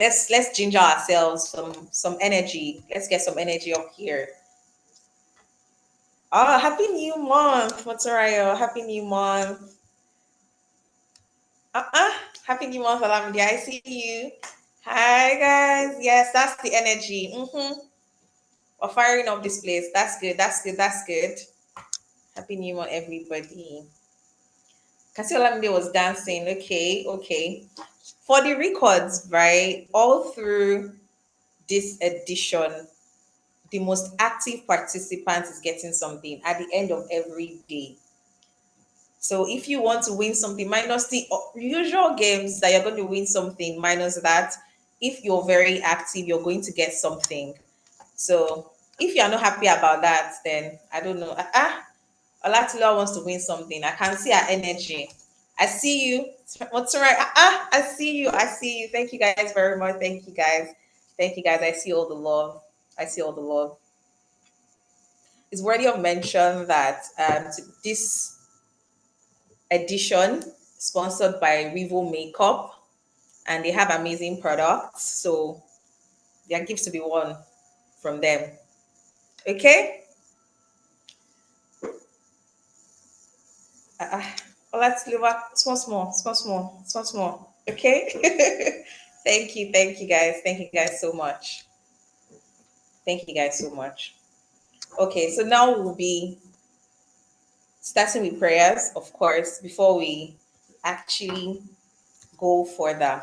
let's ginger ourselves, some energy. Let's get some energy up here. Oh, happy new month, Motorayo. Happy new month. Happy new month, Alamidi. I see you. Hi guys. Yes, that's the energy. We're firing up this place. That's good. That's good. That's good. Happy new month, everybody. Kasi Olamide was dancing. Okay, okay. For the records, right? All through this edition, the most active participant is getting something at the end of every day. So if you want to win something, minus the usual games that you're going to win something, minus that, if you're very active, you're going to get something. So if you're not happy about that, then I don't know. Olatila wants to win something. I can see her energy. I see you. What's right? I see you. I see you. Thank you guys very much. Thank you guys. Thank you guys. I see all the love. I see all the love. It's worthy of mention that this edition sponsored by Revo Makeup, and they have amazing products. So there are gifts to be won from them. Okay. Well, let's leave up small. Okay. Thank you guys so much. Thank you guys so much. Okay, so now we'll be starting with prayers, of course, before we actually go further.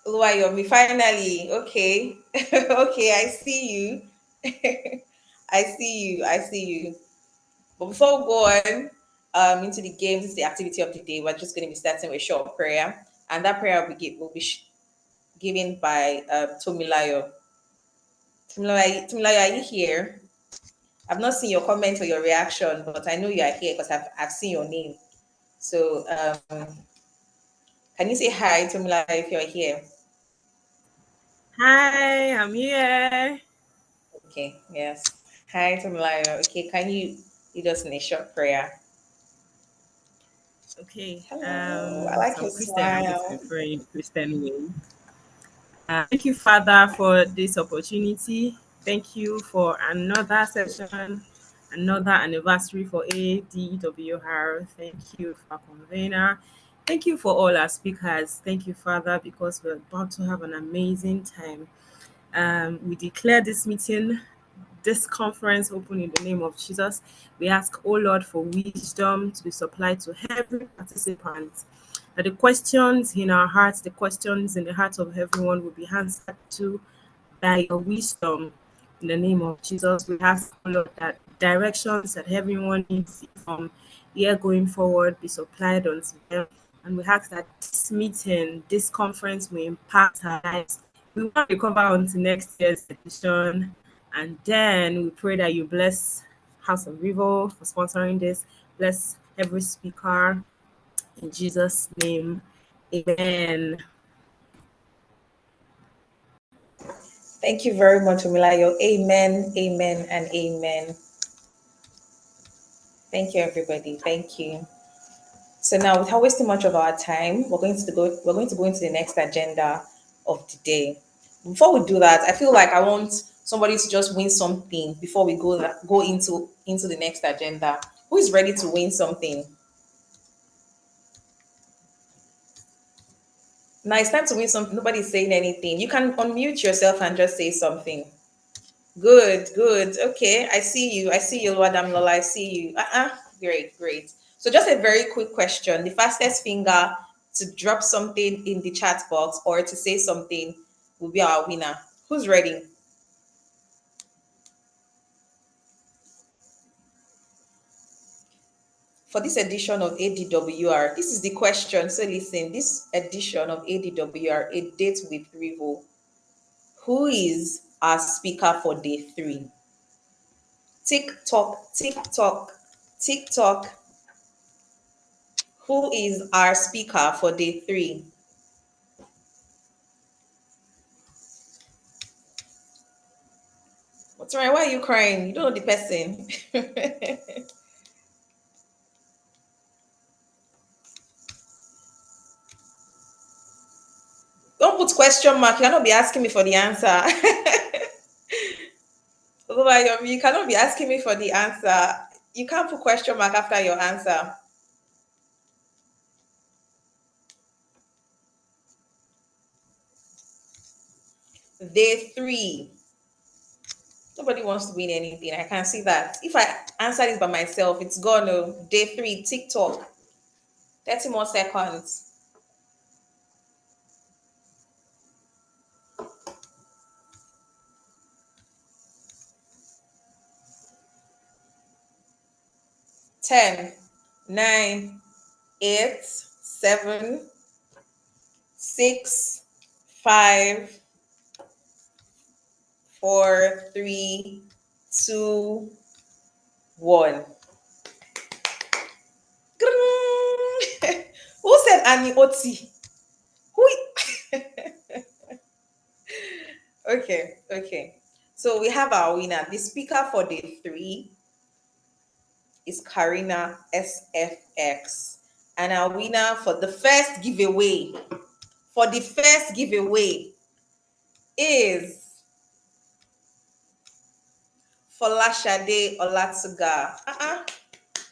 Oluwayomi, finally. Okay. Okay, I see you. I see you. But before we go on into the games, the activity of the day, we're just going to be starting with a short prayer. And that prayer will be given by Tomilayo. Tomilayo, are you here? I've not seen your comment or your reaction, but I know you are here because I've seen your name. So can you say hi, Tomilayo, if you're here? Hi, I'm here. Okay, yes. Hi, Tomilayo. Okay, can you lead us in a short prayer? Okay. Hello, I like So I'm your Christian. I'm going to be smile. praying Christian way. Thank you, Father, for this opportunity. Thank you for another session, another anniversary for ADWR. Thank you for convener. Thank you for all our speakers. Thank you, Father, because we're about to have an amazing time. We declare this meeting, this conference open in the name of Jesus. We ask, oh Lord, for wisdom to be supplied to every participant. That the questions in our hearts, the questions in the hearts of everyone will be answered to by your wisdom. In the name of Jesus, we ask, oh Lord, that directions that everyone needs from here going forward be supplied unto them. And we ask that this meeting, this conference will impact our lives. We want to recover until next year's edition. And then we pray that you bless House of Revo for sponsoring this. Bless every speaker. In Jesus' name, amen. Thank you very much, Tomilayo. Amen, amen, and amen. Thank you, everybody. Thank you. So now, without wasting much of our time, we're going to go into the next agenda of the day. Before we do that, I feel like I want somebody to just win something before we go into the next agenda. Who is ready to win something? Now it's time to win something. Nobody's saying anything. You can unmute yourself and just say something. Good, good. Okay, I see you. I see you, Wadam Lola. I see you. Great, great. So just a very quick question. The fastest finger to drop something in the chat box or to say something will be our winner. Who's ready? For this edition of ADWR, this is the question. So listen, this edition of ADWR, a date with Revo. Who is our speaker for day 3? Tick tock, tick tock, tick tock. Who is our speaker for day 3? What's right? Why are you crying? You don't know the person. Don't put question mark. You cannot be asking me for the answer. You cannot be asking me for the answer. You can't put question mark after your answer. Day 3. Nobody wants to win anything. I can see that. If I answer this by myself, it's gone. Oh. Day 3, TikTok. 30 more seconds. 10, 9, 8, 7, 6, 5, 4, 3, 2, 1. Who said Annie Oti? Who? Okay. So we have our winner. The speaker for day 3 is Karina SFX. And our winner for the first giveaway, is Folashade Olatuga.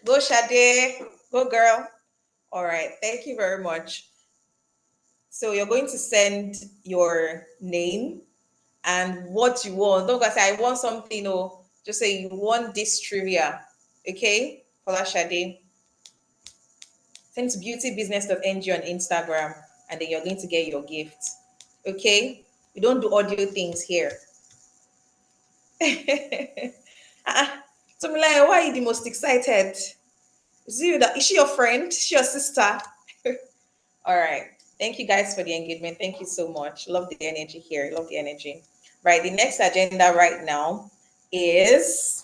Go Shade, go girl. All right, thank you very much. So you're going to send your name and what you want. Don't go say I want something, or just say you want this trivia. Okay, Folashade. Send to beautybusiness.ng on Instagram, and then you're going to get your gift. Okay? We don't do audio things here. Tomilaya, why are you the most excited? Is she your friend? Is she your sister? All right. Thank you guys for the engagement. Thank you so much. Love the energy here. Love the energy. Right. The next agenda right now is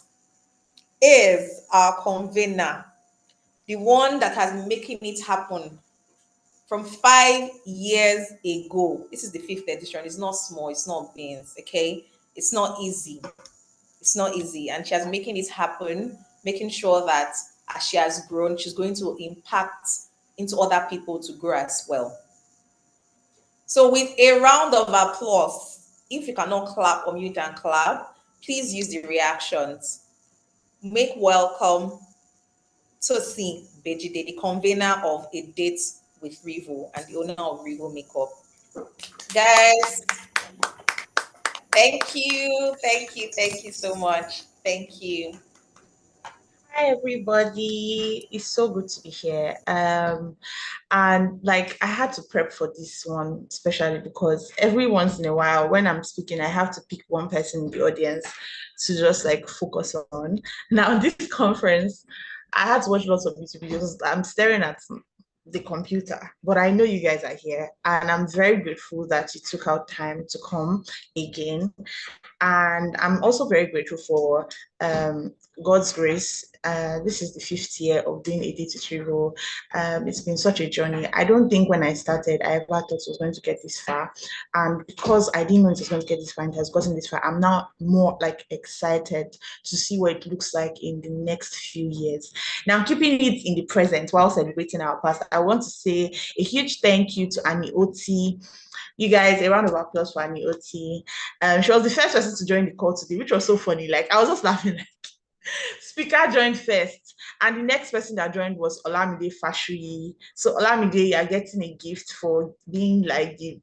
our convener, the one that has been making it happen from 5 years ago. This is the 5th edition. It's not small. It's not beans. Okay. It's not easy. It's not easy. And she has been making it happen, making sure that as she has grown, she's going to impact into other people to grow as well. So with a round of applause, if you cannot clap or mute and clap, please use the reactions. Make welcome Tosi Bejide, the convener of A Date with Rivo and the owner of Rivo Makeup. Guys, thank you so much. Thank you. Hi everybody, it's so good to be here. And like I had to prep for this one, especially because every once in a while when I'm speaking, I have to pick one person in the audience to just like focus on. Now, this conference, I had to watch lots of YouTube videos. I'm staring at the computer, but I know you guys are here, and I'm very grateful that you took out time to come again. And I'm also very grateful for God's grace. This is the 5th year of doing A Date with Rivo. It's been such a journey. I don't think when I started, I ever thought it was going to get this far. And because I didn't know it was going to get this far and it has gotten this far, I'm now more like excited to see what it looks like in the next few years. Now, keeping it in the present while celebrating our past, I want to say a huge thank you to Annie Oti. You guys, a round of applause for Annie Oti. She was the first person to join the call today, which was so funny. Like, I was just laughing. Like, speaker joined first, and the next person that joined was Olamide Fashuyi. So Olamide, you're getting a gift for being like the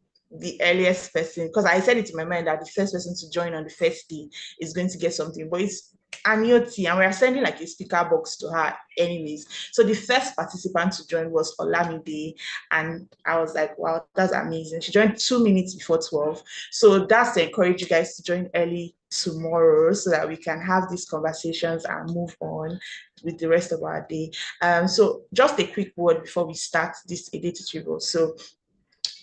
earliest person, because I said it in my mind that the first person to join on the first day is going to get something, but it's Annie Oti, and we're sending like a speaker box to her anyways. So the first participant to join was Olamide, and I was like, wow, that's amazing. She joined 2 minutes before 12. So that's to encourage you guys to join early tomorrow so that we can have these conversations and move on with the rest of our day. So just a quick word before we start this A Date with Rivo. So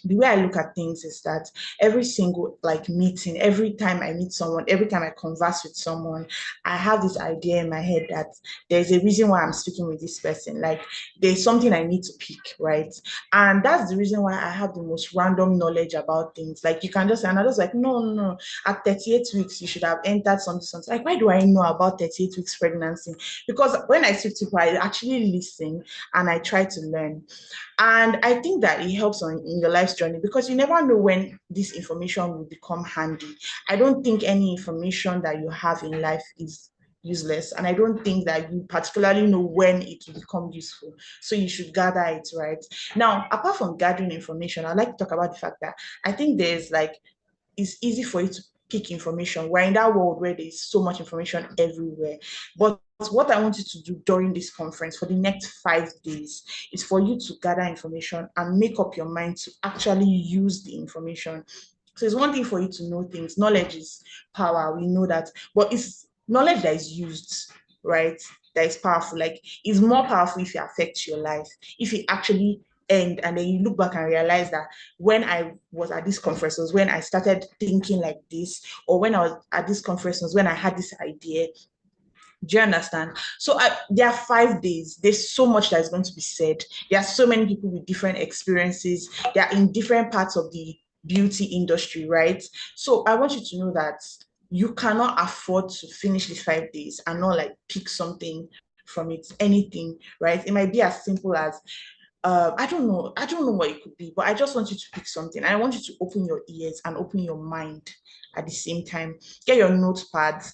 the way I look at things is that every single like meeting, every time I meet someone, every time I converse with someone, I have this idea in my head that there's a reason why I'm speaking with this person. Like there's something I need to pick, right? And that's the reason why I have the most random knowledge about things. Like you can just say, and I was like, no. At 38 weeks, you should have entered something. Like, why do I know about 38 weeks pregnancy? Because when I speak to people, I actually listen and I try to learn. And I think that it helps in your life life's journey, because you never know when this information will become handy. I don't think any information that you have in life is useless, and I don't think that you particularly know when it will become useful. So you should gather it, right? Now, apart from gathering information, I'd like to talk about the fact that I think there's like, it's easy for you to pick information. We're in that world where there's so much information everywhere. But what I want you to do during this conference for the next 5 days is for you to gather information and make up your mind to actually use the information. So it's one thing for you to know things. Knowledge is power. We know that. But it's knowledge that is used, right? That is powerful. Like, it's more powerful if it affects your life. If it actually end and then you look back and realize that when I was at this conference was when I started thinking like this, or when I was at this conference was when I had this idea. Do you understand? So there are 5 days. There's so much that is going to be said. There are so many people with different experiences. They are in different parts of the beauty industry, right? So I want you to know that you cannot afford to finish these 5 days and not like pick something from it, anything, right? It might be as simple as I don't know what it could be, but I just want you to pick something. I want you to open your ears and open your mind at the same time. Get your notepads,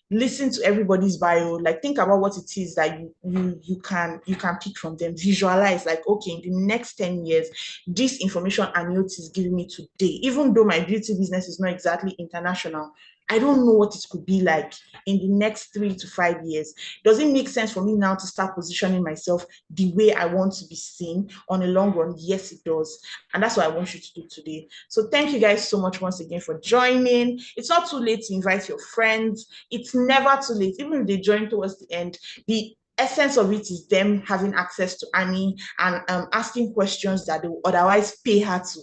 listen to everybody's bio, like think about what it is that you can pick from them. Visualize, like, okay, in the next 10 years, this information Aniot is giving me today, even though my beauty business is not exactly international, I don't know what it could be like in the next 3 to 5 years. Does it make sense for me now to start positioning myself the way I want to be seen on a long run? Yes, it does. And that's what I want you to do today. So thank you guys so much once again for joining. It's not too late to invite your friends. It's never too late. Even if they join towards the end, the essence of it is them having access to Annie and asking questions that they would otherwise pay her to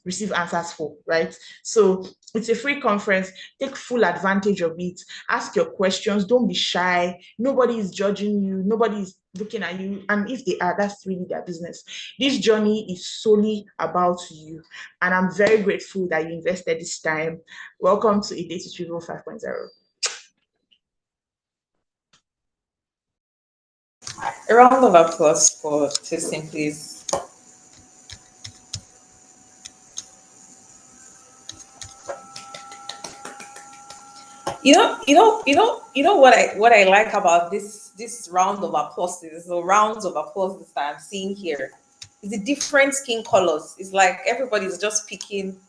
receive answers for, right? So it's a free conference. Take full advantage of it. Ask your questions. Don't be shy. Nobody is judging you. Nobody is looking at you. And if they are, that's really their business. This journey is solely about you. And I'm very grateful that you invested this time. Welcome to A Day to Triple 5.0. A round of applause for Testing, please. What I like about this round of applauses, the rounds of applauses that I'm seeing here, is the different skin colors. It's like everybody's just picking.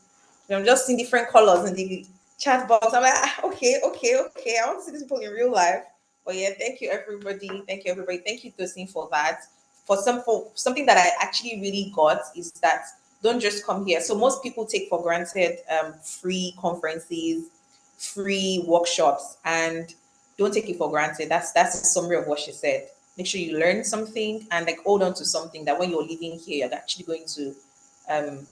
I'm just seeing different colors in the chat box. I'm like, okay. I want to see these people in real life. But yeah, thank you everybody. Thank you everybody. Thank you Tosin for that. For something that I actually really got is that don't just come here. So most people take for granted free conferences, free workshops, and don't take it for granted. That's a summary of what she said. Make sure you learn something and like hold on to something that when you're leaving here, you're actually going to um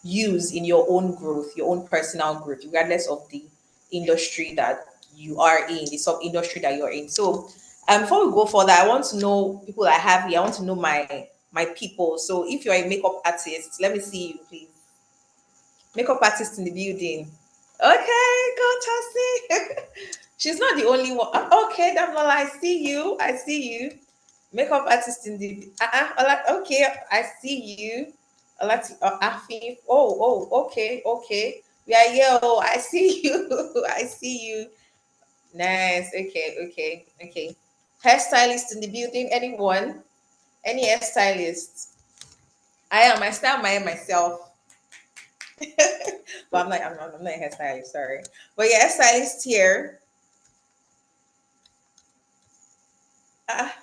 use in your own growth, your own personal growth, regardless of the industry that you are in, the sub industry that you're in. So, before we go further, I want to know people I have here. I want to know my people. So, if you're a makeup artist, let me see you, please. Makeup artist in the building. Okay, go Chelsea. She's not the only one. Okay, Damola, I see you. I see you. Makeup artist in the okay, I see you. Afif. Okay. We are here. Oh, I see you. I see you. Nice. Okay. Hairstylist in the building. Anyone? Any hairstylist? I style my hair myself. But I'm not a hairstylist, sorry. But yeah, hairstylist here. Ah,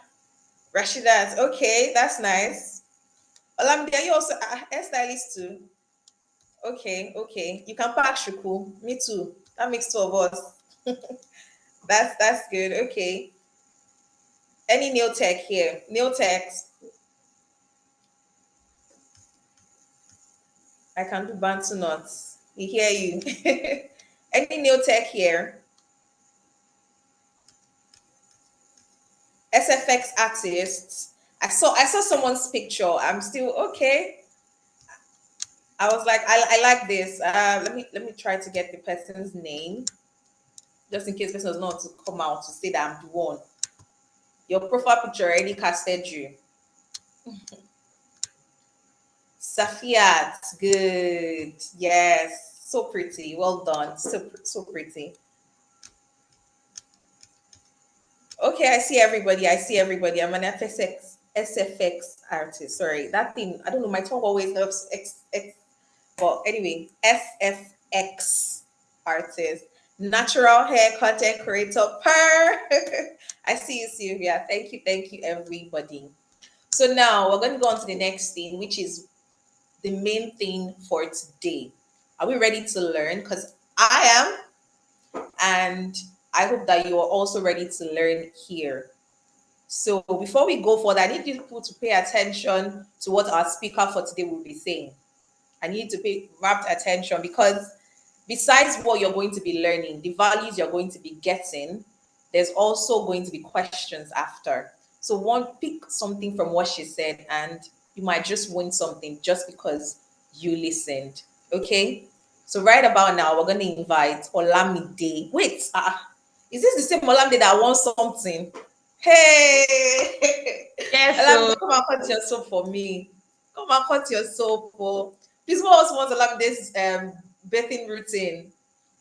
Rashidat. Okay, that's nice. Olamide, are you also a hairstylist too? Okay. You can pack Shuku. Me too. That makes two of us. That's good. Okay. Any nail tech here? Nail techs. I can do bantu knots. We hear you. Any nail tech here? SFX artists. I saw someone's picture. I'm still okay. I was like, I like this. Let me try to get the person's name, just in case the person does not to come out to say that I'm the one. Your profile picture already casted you. Safiat, good. Yes, so pretty. Well done. So pretty. Okay, I see everybody. I see everybody. I'm an SFX artist. Sorry, that thing. I don't know. My tongue always helps X. But anyway, SFX artist, natural hair content creator. Per. I see you, Sylvia. Thank you, everybody. So now we're going to go on to the next thing, which is the main thing for today. Are we ready to learn? Because I am, and I hope that you are also ready to learn here. So before we go further, I need you people to pay attention to what our speaker for today will be saying. I need to pay rapt attention because besides what you're going to be learning, the values you're going to be getting, there's also going to be questions after. So one, pick something from what she said, and you might just win something just because you listened. Okay. So right about now, we're going to invite Olamide. Wait, is this the same Olamide that won something? Hey, Yes, so Olamide, come and cut your soap for me. Come and cut your soap. Oh. Please, who else wants Olamide's bathing routine?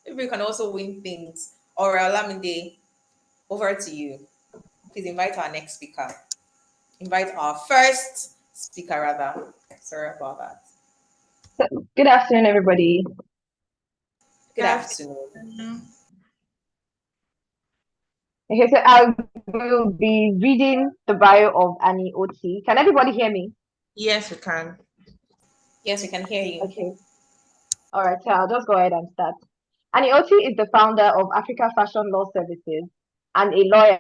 Maybe you can also win things. Or Olamide, over to you. Please invite our next speaker. Invite our first speaker, rather. Sorry about that. Good afternoon, everybody. Good afternoon. Okay, so I will be reading the bio of Annie Oti. Can everybody hear me? yes, we can. Yes, we can hear you. Okay. All right, so I'll just go ahead and start. Annie Oti is the founder of Africa Fashion Law Services and a lawyer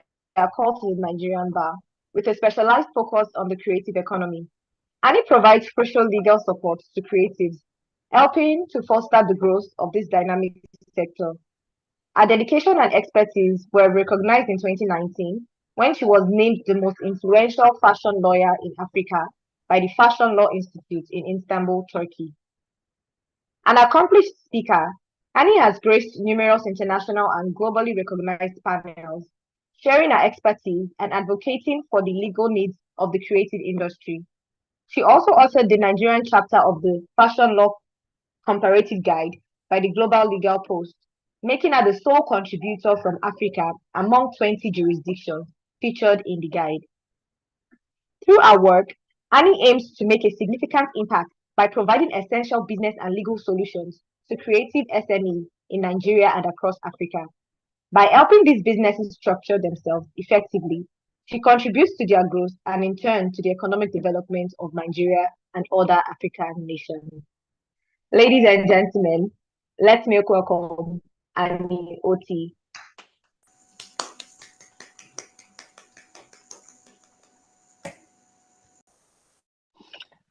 called to the Nigerian bar with a specialized focus on the creative economy. Annie provides crucial legal support to creatives, helping to foster the growth of this dynamic sector. Her dedication and expertise were recognized in 2019 when she was named the most influential fashion lawyer in Africa by the Fashion Law Institute in Istanbul, Turkey. An accomplished speaker, Annie has graced numerous international and globally recognized panels, sharing her expertise and advocating for the legal needs of the creative industry. She also authored the Nigerian chapter of the Fashion Law Comparative Guide by the Global Legal Post, making her the sole contributor from Africa among 20 jurisdictions featured in the guide. Through her work, Annie aims to make a significant impact by providing essential business and legal solutions to creative SMEs in Nigeria and across Africa. By helping these businesses structure themselves effectively, she contributes to their growth and in turn to the economic development of Nigeria and other African nations. Ladies and gentlemen, let's make welcome Annie Oti.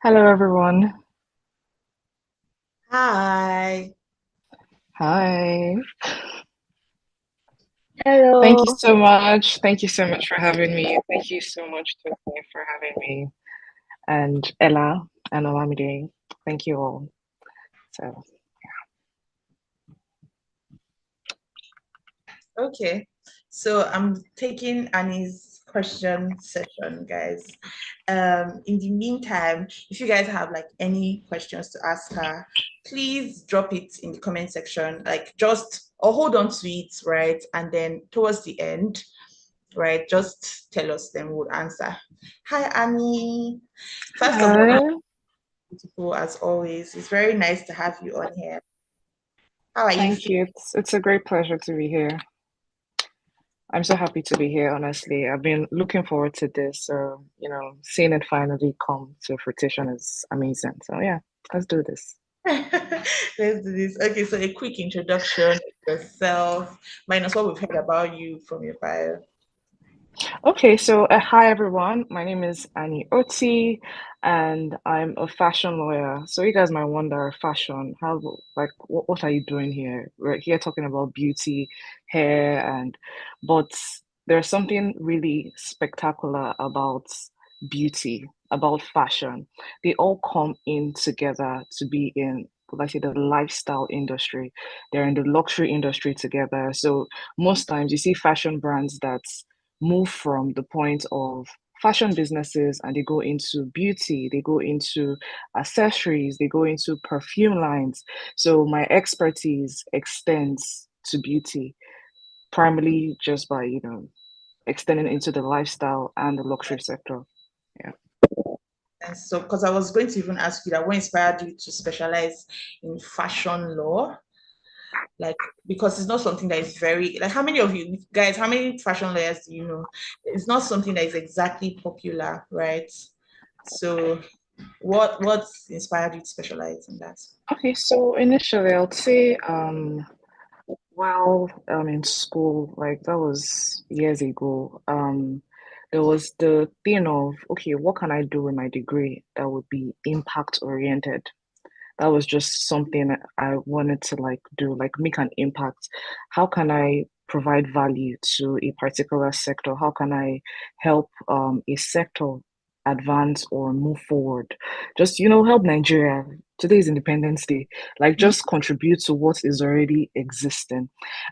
Hello, everyone. Hi. Hi. Hello. Thank you so much. Thank you so much for having me. Thank you so much, Tiffany, for having me. And Ella and Olamide. Thank you all. So, Okay. So I'm taking Annie's question session, guys. In the meantime, if you guys have like any questions to ask her, please drop it in the comment section. Like just or hold on to it, right? And then towards the end, right, just tell us, then we'll answer. Hi, Annie. First of all, hi. beautiful as always. It's very nice to have you on here. How are you Thank feeling? you. It's a great pleasure to be here. I'm so happy to be here, honestly. I've been looking forward to this. So, seeing it finally come to fruition is amazing. So, yeah, let's do this. Let's do this. Okay, so a quick introduction of yourself, minus what we've heard about you from your bio. Okay, so hi everyone. My name is Annie Oti, and I'm a fashion lawyer. So you guys might wonder, fashion, how like what are you doing here? We're here talking about beauty, hair, but there's something really spectacular about beauty, about fashion. They all come in together to be in, like I say, the lifestyle industry. They're in the luxury industry together. So most times you see fashion brands that move from the point of fashion businesses and they go into beauty, they go into accessories, they go into perfume lines. So my expertise extends to beauty, primarily just by, extending into the lifestyle and the luxury sector. Yeah. And so, because I was going to even ask you that what inspired you to specialize in fashion law? Like, because it's not something that is very, like, how many of you guys, how many fashion lawyers do you know? It's not something that is exactly popular, right? So, what inspired you to specialize in that? Okay, so initially I would say while I'm in school, like that was years ago, there was the thing of, okay, what can I do with my degree that would be impact oriented? That was just something I wanted to like do, like make an impact. How can I provide value to a particular sector? How can I help a sector advance or move forward? Just, help Nigeria. Today is Independence Day. Like just contribute to what is already existing.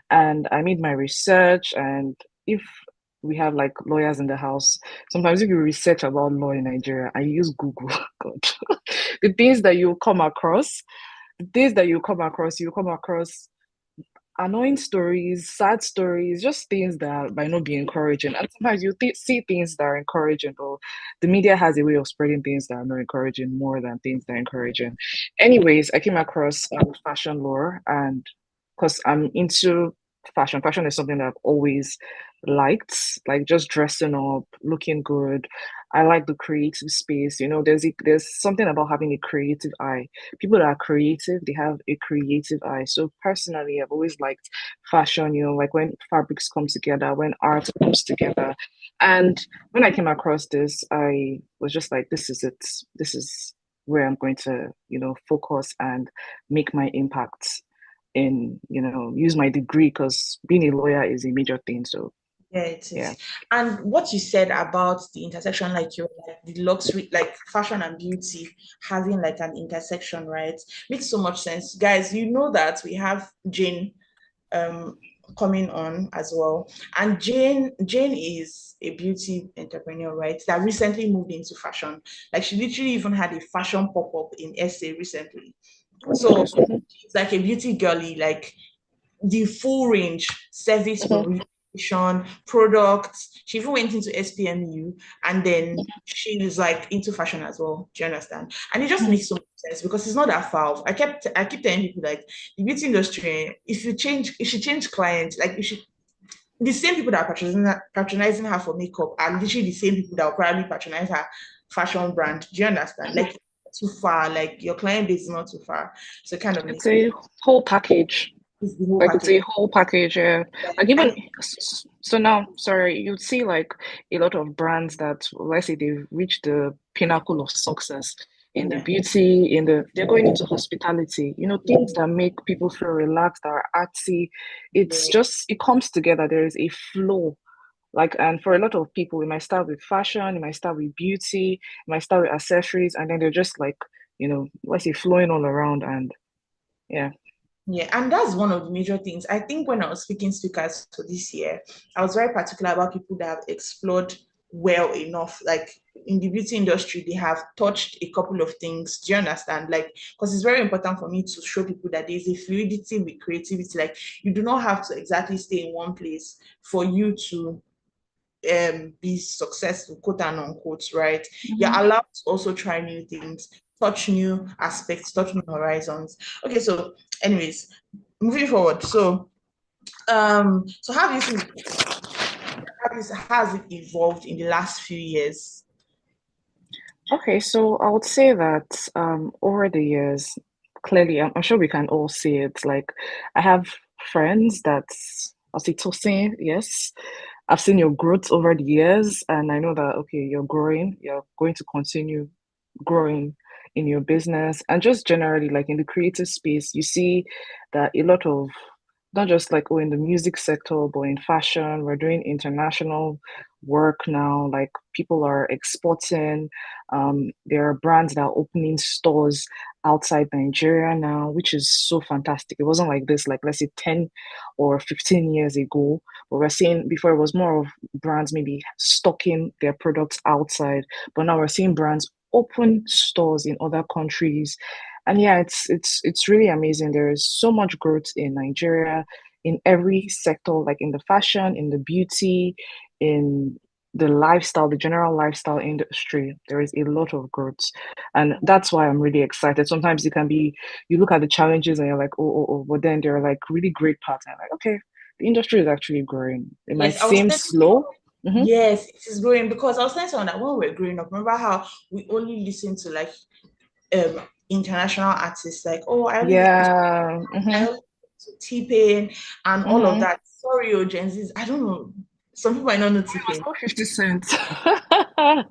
And I made my research, and if we have like lawyers in the house, sometimes if you research about law in Nigeria and you use Google, God, the things that you come across, you come across annoying stories, sad stories, just things that might not be encouraging. And sometimes you see things that are encouraging, but the media has a way of spreading things that are not encouraging more than things that are encouraging. Anyways, I came across fashion law, and because I'm into fashion, fashion is something that I've always liked, like just dressing up, looking good. I like the creative space. There's something about having a creative eye. People that are creative, they have a creative eye. So personally, I've always liked fashion, like when fabrics come together, when art comes together. And when I came across this, I was just like, this is it. This is where I'm going to, focus and make my impact in, use my degree, because being a lawyer is a major thing. So Yeah, it yeah. is. And what you said about the intersection, like you're like the luxury, like fashion and beauty having like an intersection, right? Makes so much sense. Guys, you know that we have Jane um coming on as well. And Jane is a beauty entrepreneur, right? That recently moved into fashion. Like she literally even had a fashion pop-up in SA recently. So she's like a beauty girly, like the full range service Mhm. from nutrition, products. She even went into SPMU and then she was like into fashion as well. Do you understand? And it just makes so much sense because it's not that far off. I keep telling people like the beauty industry, if you change clients, like you should the same people that are patronizing her for makeup are literally the same people that will probably patronize her fashion brand. Do you understand? Like too far, like your client base is not too far. So it kind of It's makes a whole package. it's the whole Like it's package. a whole package, yeah. Like even And so now, sorry, you'd see like a lot of brands that, let's say, they've reached the pinnacle of success in the yeah. beauty, they're going into hospitality, things that make people feel relaxed, that are artsy. It's Yeah. just it comes together. There is a flow. Like, and for a lot of people, it might start with fashion, it might start with beauty, it might start with accessories, and then they're just like, let's say flowing all around, and yeah. Yeah, and that's one of the major things. I think when I was speaking speakers for this year, I was very particular about people that have explored well enough. Like in the beauty industry, they have touched a couple of things. Do you understand? Like, because it's very important for me to show people that there's a fluidity with creativity. Like, you do not have to exactly stay in one place for you to be successful, quote and unquote, right? You're allowed to also try new things, touch new aspects, touch new horizons. Okay, so anyways, moving forward. So how do you think how has it evolved in the last few years? Okay, so I would say that over the years, clearly, I'm sure we can all see it. Like, I have friends that's oxytocin, yes. I've seen your growth over the years, and I know that, okay, you're growing, you're going to continue growing in your business, and just generally, like in the creative space, you see that a lot of not just like in the music sector, but in fashion, we're doing international work now. Like people are exporting. There are brands that are opening stores outside Nigeria now, which is so fantastic. It wasn't like this, like let's say 10 or 15 years ago, but we're seeing before it was more of brands maybe stocking their products outside, but now we're seeing brands open stores in other countries. And yeah, it's really amazing. There is so much growth in Nigeria in every sector, like in the fashion, in the beauty, in the lifestyle, the general lifestyle industry. There is a lot of growth. And that's why I'm really excited. Sometimes it can be, you look at the challenges and you're like, oh, but then there are like really great parts. And I'm like, okay, the industry is actually growing. It might Yes, I was seem saying, slow. Mhm. yes, it is growing because I was saying someone that when we were growing up, remember how we only listened to like um international artists, like, oh, I only listen Yeah. I only listen to T-Pain and all of Hmm. that. Sorry, oh, Gen Zs, I don't know. Some people might not know T-Pain. Oh, 50 cents. T-Pain,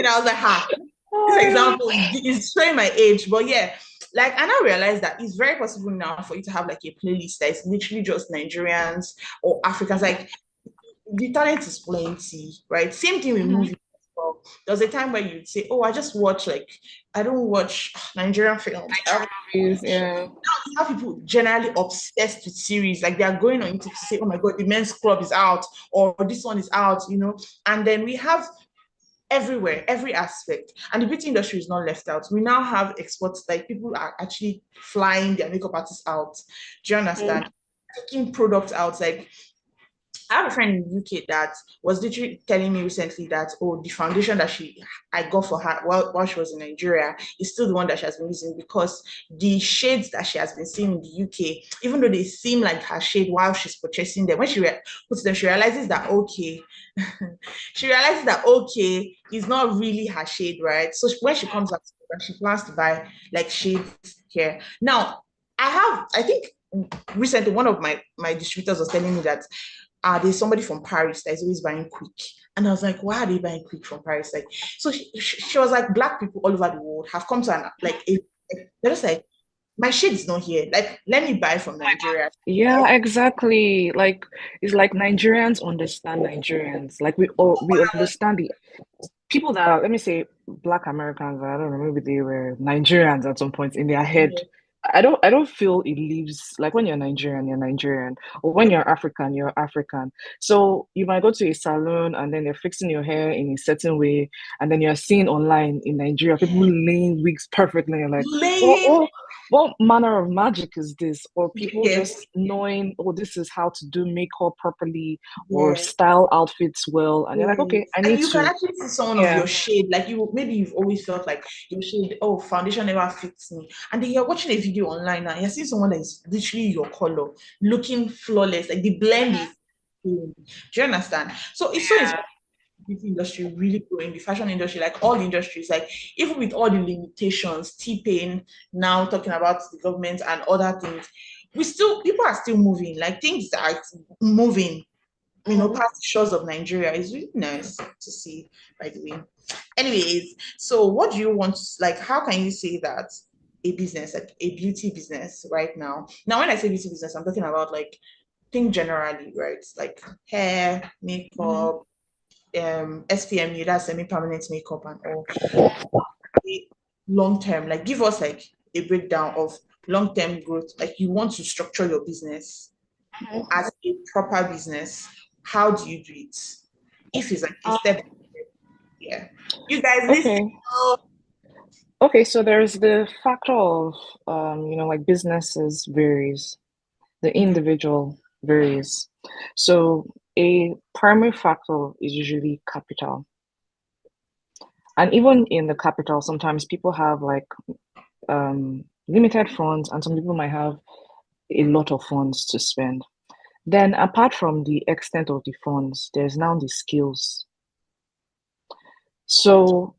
I was like, ha, this example is showing my age, but yeah, like I now realize that it's very possible now for you to have like a playlist that is literally just Nigerians or Africans. Like the talent is plenty, right? Same thing with Mhm. movies as well. There was a time where you'd say, oh, I just watch like I don't watch Nigerian films. Movies, yeah. You have people generally obsessed with series, like they are going on YouTube to say, oh my god, the men's club is out or this one is out, and then we have everywhere, every aspect. And the beauty industry is not left out. We now have exports, like people are actually flying their makeup artists out. Do you understand? Taking products out. Like I have a friend in the UK that was literally telling me recently that, oh, the foundation that I got for her while she was in Nigeria is still the one that she has been using because the shades that she has been seeing in the UK, even though they seem like her shade while she's purchasing them, when she puts them, she realizes that okay, she realizes that okay, it's not really her shade, right? So when she comes back, she plans to buy like shades here. Now, I think recently one of my distributors was telling me that there's somebody from Paris that is always buying quick. And I was like, why are they buying quick from Paris? Like, so she was like, black people all over the world have come to they're just like, my shade is not here. Like, let me buy from Nigeria. Yeah, exactly. Like it's like Nigerians understand Nigerians. Like we understand the people that are, let me say, Black Americans, I don't know, maybe they were Nigerians at some point in their head. I don't feel it leaves, like when you're Nigerian, you're Nigerian, or when you're African, you're African. So you might go to a salon and then they're fixing your hair in a certain way, and then you're seeing online in Nigeria people laying wigs perfectly. You're like, what, Laying, what, what manner of magic is this? Or people yes, just knowing, oh, this is how to do makeup properly or yes. style outfits well, and you're like, okay, I And need you can to. actually see someone of Yeah. your shade, like maybe you've always felt like your shade, oh, foundation never fits me. And then you're watching a video online and you're seeing someone that is literally your color, looking flawless, like the blend is. Do you understand? So it's so inspiring. Beauty industry really growing, the fashion industry, like all industries, like even with all the limitations, T-Pain now talking about the government and other things, people are still moving, like things are moving, past the shores of Nigeria. Is really nice to see, by the way. Anyways, so what do you want, like, how can you say that a business, like a beauty business right now? Now, when I say beauty business, I'm talking about like, think generally, right? Like hair, Mhm. makeup, SPMU, that's semi-permanent makeup and all. Long term, like give us like a breakdown of long-term growth. Like you want to structure your business as a proper business. How do you do it? If it's like a step, yeah. You guys listen. Okay. Okay, so there's the factor of like businesses varies, the individual varies. So a primary factor is usually capital. And even in the capital, sometimes people have like limited funds, and some people might have a lot of funds to spend. Then apart from the extent of the funds, there's now the skills. So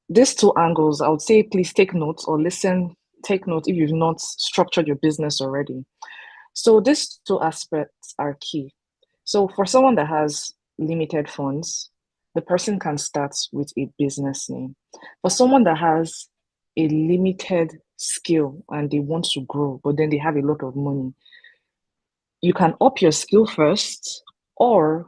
these two angles, I would say please take notes or listen, take note if you've not structured your business already. So these two aspects are key. So for someone that has limited funds, the person can start with a business name. For someone that has a limited skill and they want to grow, but then they have a lot of money, you can up your skill first, or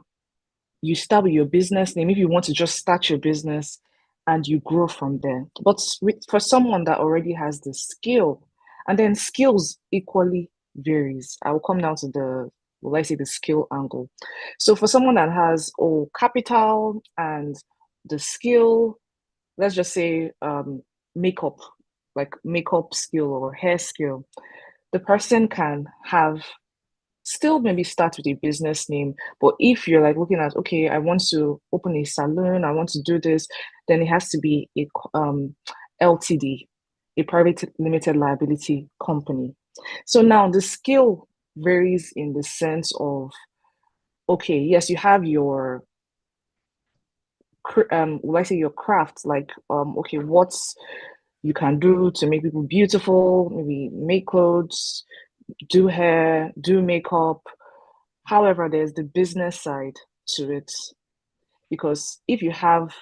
you start with your business name if you want to just start your business, and you grow from there. But for someone that already has the skill, and then skills equally varies. I will come down to the, will I say, the skill angle. So for someone that has capital and the skill, let's just say makeup, like makeup skill or hair skill, the person can have still maybe start with a business name. But if you're like looking at, okay, I want to open a salon, I want to do this, then it has to be a LTD, a private limited liability company. So now the skill varies in the sense of, okay, yes, you have your will I say your craft, like okay, what's you can do to make people beautiful, maybe make clothes, do hair, do makeup. However, there's the business side to it, because if you have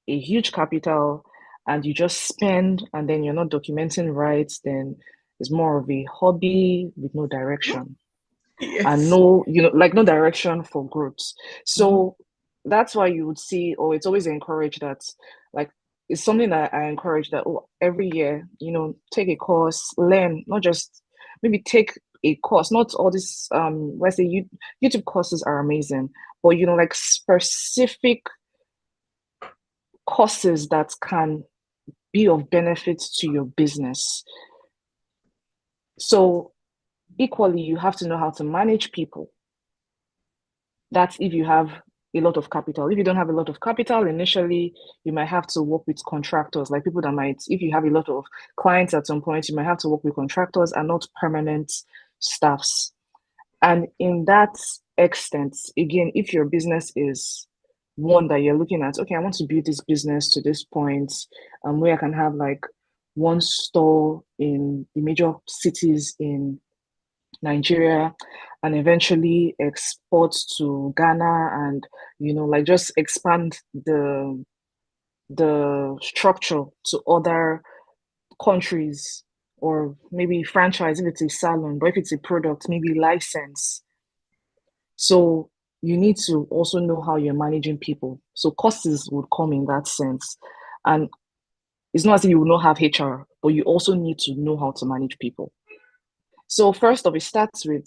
a huge capital and you just spend and then you're not documenting right, then it's more of a hobby with no direction and Yes. no, like no direction for growth. So that's why you would see, or it's always encouraged that, like, it's something that I encourage that, every year, take a course, learn, not just maybe take a course, not all this, let's say YouTube courses are amazing, but like specific courses that can be of benefit to your business. So equally, you have to know how to manage people. That's if you have a lot of capital. If you don't have a lot of capital initially, you might have to work with contractors, like people that might, if you have a lot of clients at some point, you might have to work with contractors and not permanent staffs. And in that extent, again, if your business is one that you're looking at, okay, I want to build this business to this point, where I can have like one store in the major cities in Nigeria and eventually export to Ghana, and like just expand the structure to other countries, or maybe franchise if it's a salon, but if it's a product, maybe license. So you need to also know how you're managing people. So costs would come in that sense. And it's not as if you will not have HR, but you also need to know how to manage people. So first off, it starts with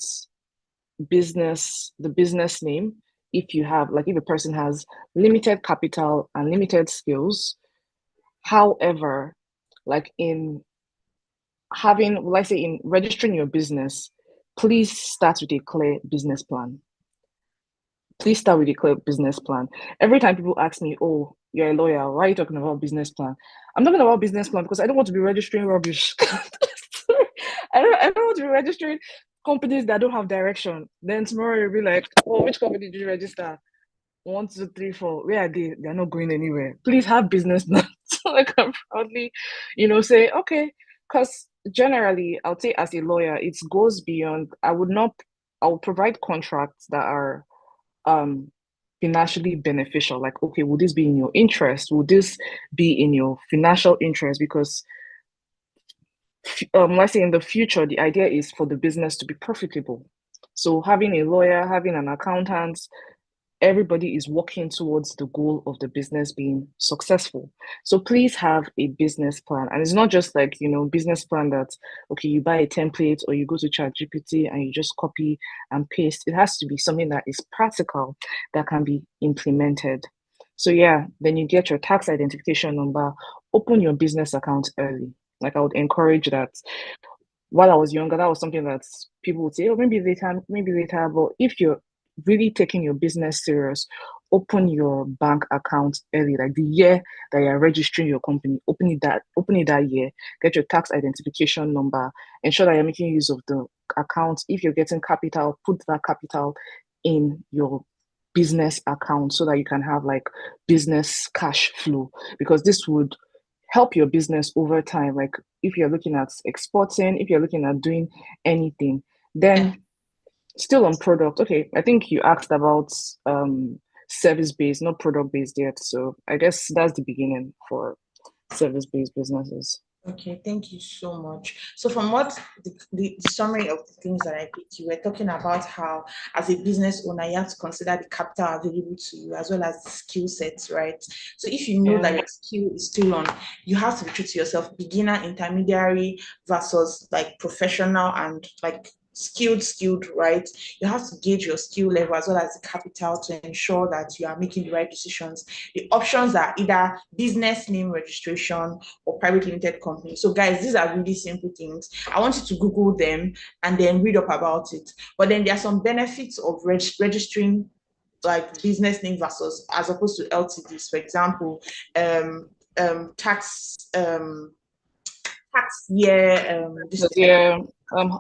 the business name. If you have, like, if a person has limited capital and limited skills, however, like in having, let's say, in registering your business, please start with a clear business plan. Please start with a clear business plan. Every time people ask me, oh, you're a lawyer, why are you talking about business plan? I'm talking about business plan because I don't want to be registering rubbish. I don't want to be registering companies that don't have direction. Then tomorrow you'll be like, oh, which company did you register? 1, 2, 3, 4. Where are they? They're not going anywhere. Please have business plans so I can proudly, say, okay. Because generally, I'll say as a lawyer, it goes beyond. I will provide contracts that are um financially beneficial. Like, okay, will this be in your interest? Will this be in your financial interest? Because let's say in the future, the idea is for the business to be profitable. So having a lawyer, having an accountant, everybody is working towards the goal of the business being successful. So please have a business plan. And it's not just like, business plan that, okay, you buy a template or you go to ChatGPT and you just copy and paste. It has to be something that is practical, that can be implemented. So yeah, then you get your tax identification number, open your business account early. Like, I would encourage that. While I was younger, that was something that people would say, oh, maybe later, maybe later. But if you're really taking your business serious, open your bank account early, like the year that you're registering your company, open it that year, get your tax identification number, ensure that you're making use of the account. If you're getting capital, put that capital in your business account so that you can have like business cash flow, because this would help your business over time. Like, if you're looking at exporting, if you're looking at doing anything, then still on product. Okay, I think you asked about service based, not product based yet. So I guess that's the beginning for service based businesses. Okay, thank you so much. So, from what the summary of the things that I picked, you were talking about how, as a business owner, you have to consider the capital available to you as well as the skill sets, right? So, if you know that Yeah. your skill is still on, you have to be true to yourself, beginner, intermediary versus like professional and like skilled, right? You have to gauge your skill level as well as the capital to ensure that you are making the right decisions. The options are either business name registration or private limited company. So, guys, these are really simple things. I want you to Google them and then read up about it. But then there are some benefits of registering like business name versus as opposed to LTDs. For example, um, tax tax year this Because, yeah,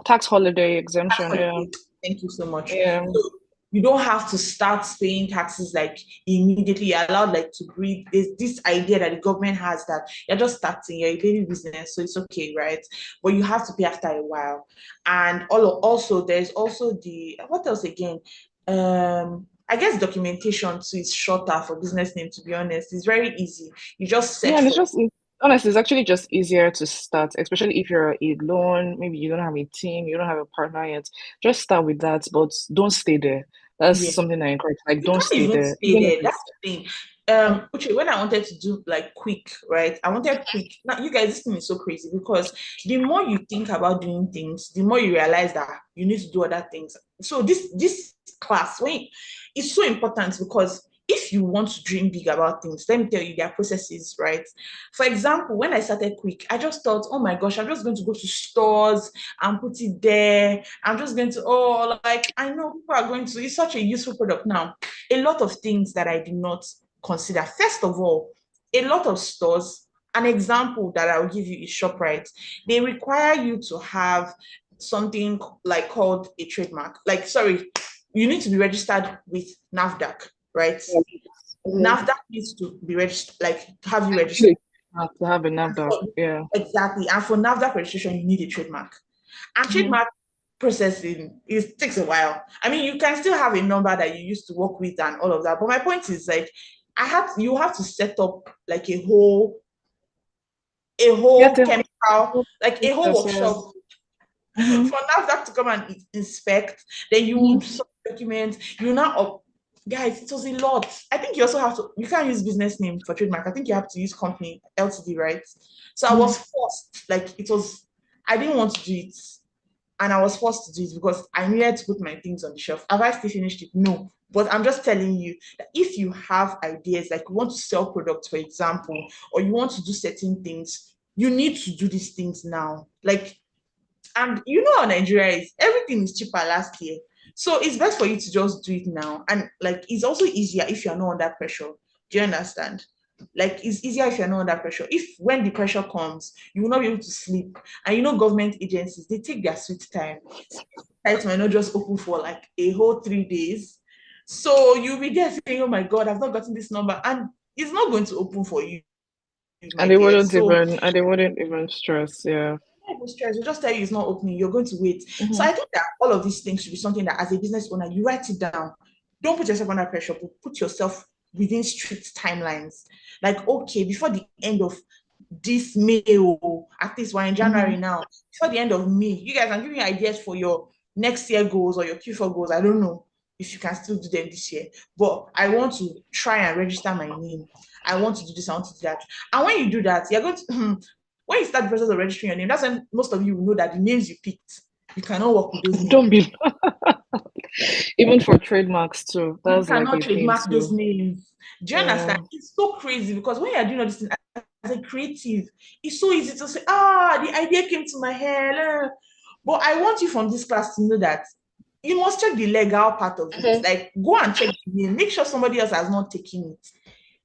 tax holiday tax exemption. Yeah, holiday. Thank you so much. yeah, So you don't have to start paying taxes like immediately. You're allowed like to breathe. There's this idea that the government has that you're just starting, you're a baby business, so it's okay, right? But you have to pay after a while. And also there's also the what else again? I guess documentation too is shorter for business name, to be honest. It's very easy. You just yeah. search And it's for just honestly, it's actually just easier to start, especially if you're alone. Maybe you don't have a team, you don't have a partner yet. Just start with that, but don't stay there. That's yeah. something I encourage. Like, You don't can't stay even there, stay even if there. That's it's the thing. Uche, when I wanted to do like quick, right? I wanted quick. Now, you guys, this thing is so crazy because the more you think about doing things, the more you realize that you need to do other things. So this class, when it's so important because if you want to dream big about things, let me tell you, there are processes, right? For example, when I started quick, I just thought, oh my gosh, I'm just going to go to stores and put it there. I'm just going to, oh, like I know people are going to, it's such a useful product now. A lot of things that I did not consider. First of all, a lot of stores, an example that I'll give you is ShopRite. They require you to have something like called a trademark. Like, sorry, you need to be registered with NAFDAC, right? Mhm. NAFDAC needs to be registered, like have you registered. Actually, you have to have a NAFDAC. Yeah. Exactly. And for NAFDAC registration, you need a trademark. And Hmm. trademark processing it takes a while. I mean, you can still have a number that you used to work with and all of that. But my point is like you have to set up like a You have whole to chemical, whole like a whole process. Yeah. workshop Hmm. for NAFDAC to come and inspect. Then you would Hmm. sub document, you now guys, it was a lot. I think you also have to, you can't use business name for trademark. I think you have to use company LTD, right? So I Hmm. was forced, like it was, I didn't want to do it. And I was forced to do it because I needed to put my things on the shelf. Have I still finished it? No. But I'm just telling you that if you have ideas, like you want to sell products, for example, or you want to do certain things, you need to do these things now. Like, and you know how Nigeria is, everything is cheaper last year. So it's best for you to just do it now. And like it's also easier if you're not under pressure. Do you understand? Like it's easier if you're not under pressure. If when the pressure comes, you will not be able to sleep. And you know, government agencies, they take their sweet time. Sites might not just open for like a whole 3 days. So you'll be there saying, oh my God, I've not gotten this number. And it's not going to open for you, my dear. So And they wouldn't even stress. Yeah. no stress. We'll just tell you it's not opening. You're going to wait. So Hmm. I think that all of these things should be something that as a business owner, you write it down. Don't put yourself under pressure, but put yourself within strict timelines. Like, okay, before the end of this May, or at least we're in Hmm. January now, before the end of May, you guys, I'm giving you ideas for your next year goals or your Q4 goals. I don't know if you can still do them this year, but I want to try and register my name. I want to do this, I want to do that. And when you do that, you're going to, when you start the process of registering your name, that's when most of you will know that the names you picked, you cannot work with those names. Don't be even for trademarks too. You That's like cannot a thing trademark those too. names. Do you Yeah. understand? It's so crazy because when you're doing all this thing as a creative, it's so easy to say, the idea came to my head. But I want you from this class to know that you must check the legal part of it. Hmm. Like, go and check the name. Make sure somebody else has not taken it.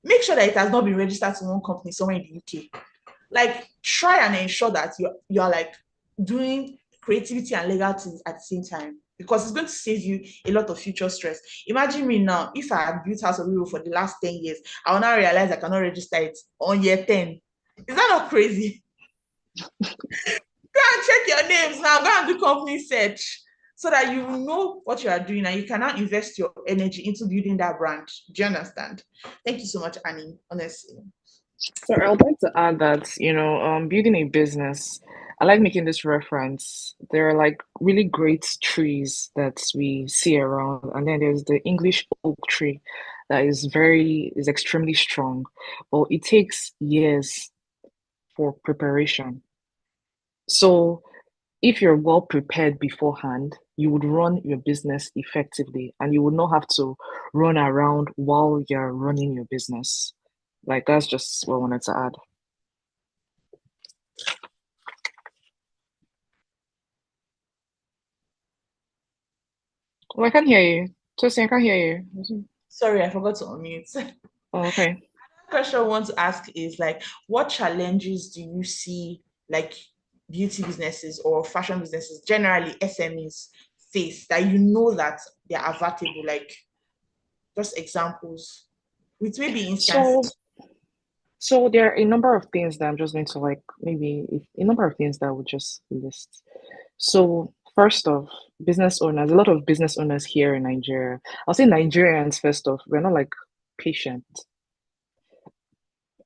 Make sure that it has not been registered to one company somewhere in the UK. Like, try and ensure that you're like doing creativity and legal things at the same time because it's going to save you a lot of future stress. Imagine me now, if I had built House of Hero for the last 10 years, I will now realize I cannot register it on year 10. Is that not crazy? Go and check your names now, go and do company search so that you know what you are doing and you can now invest your energy into building that brand. Do you understand? Thank you so much, Annie, honestly. So I would like to add that, building a business, I like making this reference. There are like really great trees that we see around, and then there's the English oak tree that is extremely strong, but it takes years for preparation. So if you're well prepared beforehand, you would run your business effectively and you would not have to run around while you're running your business. Like that's just what I wanted to add. Oh, I can't hear you. Tosin, I can't hear you. Sorry, I forgot to unmute. Oh, okay. Question I want to ask is like, what challenges do you see like beauty businesses or fashion businesses, generally SMEs, face that you know that they're avertable, like just examples with maybe So, instances. so there are a number of things that I'm just going to like maybe a number of things that I would just list. So, first off, business owners, a lot of business owners here in Nigeria. I'll say Nigerians first off, we're not like patient.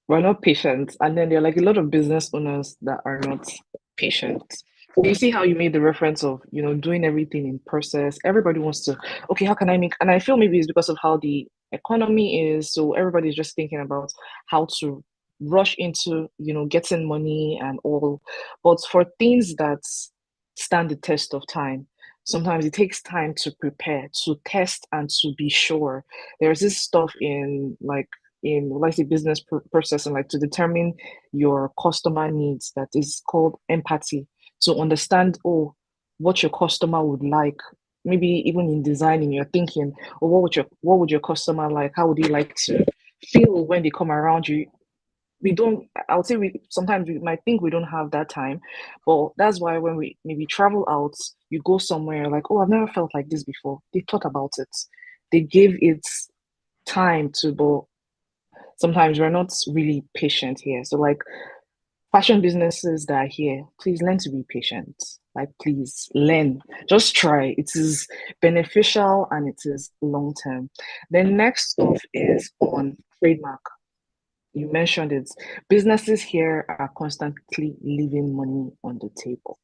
We're not patient. And then there are like a lot of business owners that are not patient. You see how you made the reference of, doing everything in process. Everybody wants to, okay, how can I make, and I feel maybe it's because of how the economy is. So everybody's just thinking about how to rush into, getting money and all. But for things that stand the test of time, sometimes it takes time to prepare, to test, and to be sure. There's this stuff in let's say business process and like to determine your customer needs that is called empathy, to understand what your customer would like, maybe even in designing you're thinking, or what would your customer like, how would you like to feel when they come around you. We don't I would say we sometimes we might think we don't have that time, but that's why when we maybe travel out, you go somewhere like, oh, I've never felt like this before. They thought about it, they gave it time to, but sometimes we're not really patient here. So like fashion businesses that are here, please learn to be patient. Like please learn. Just try. It is beneficial and it is long term. Then next stuff is on trademark. You mentioned it. Businesses here are constantly leaving money on the table.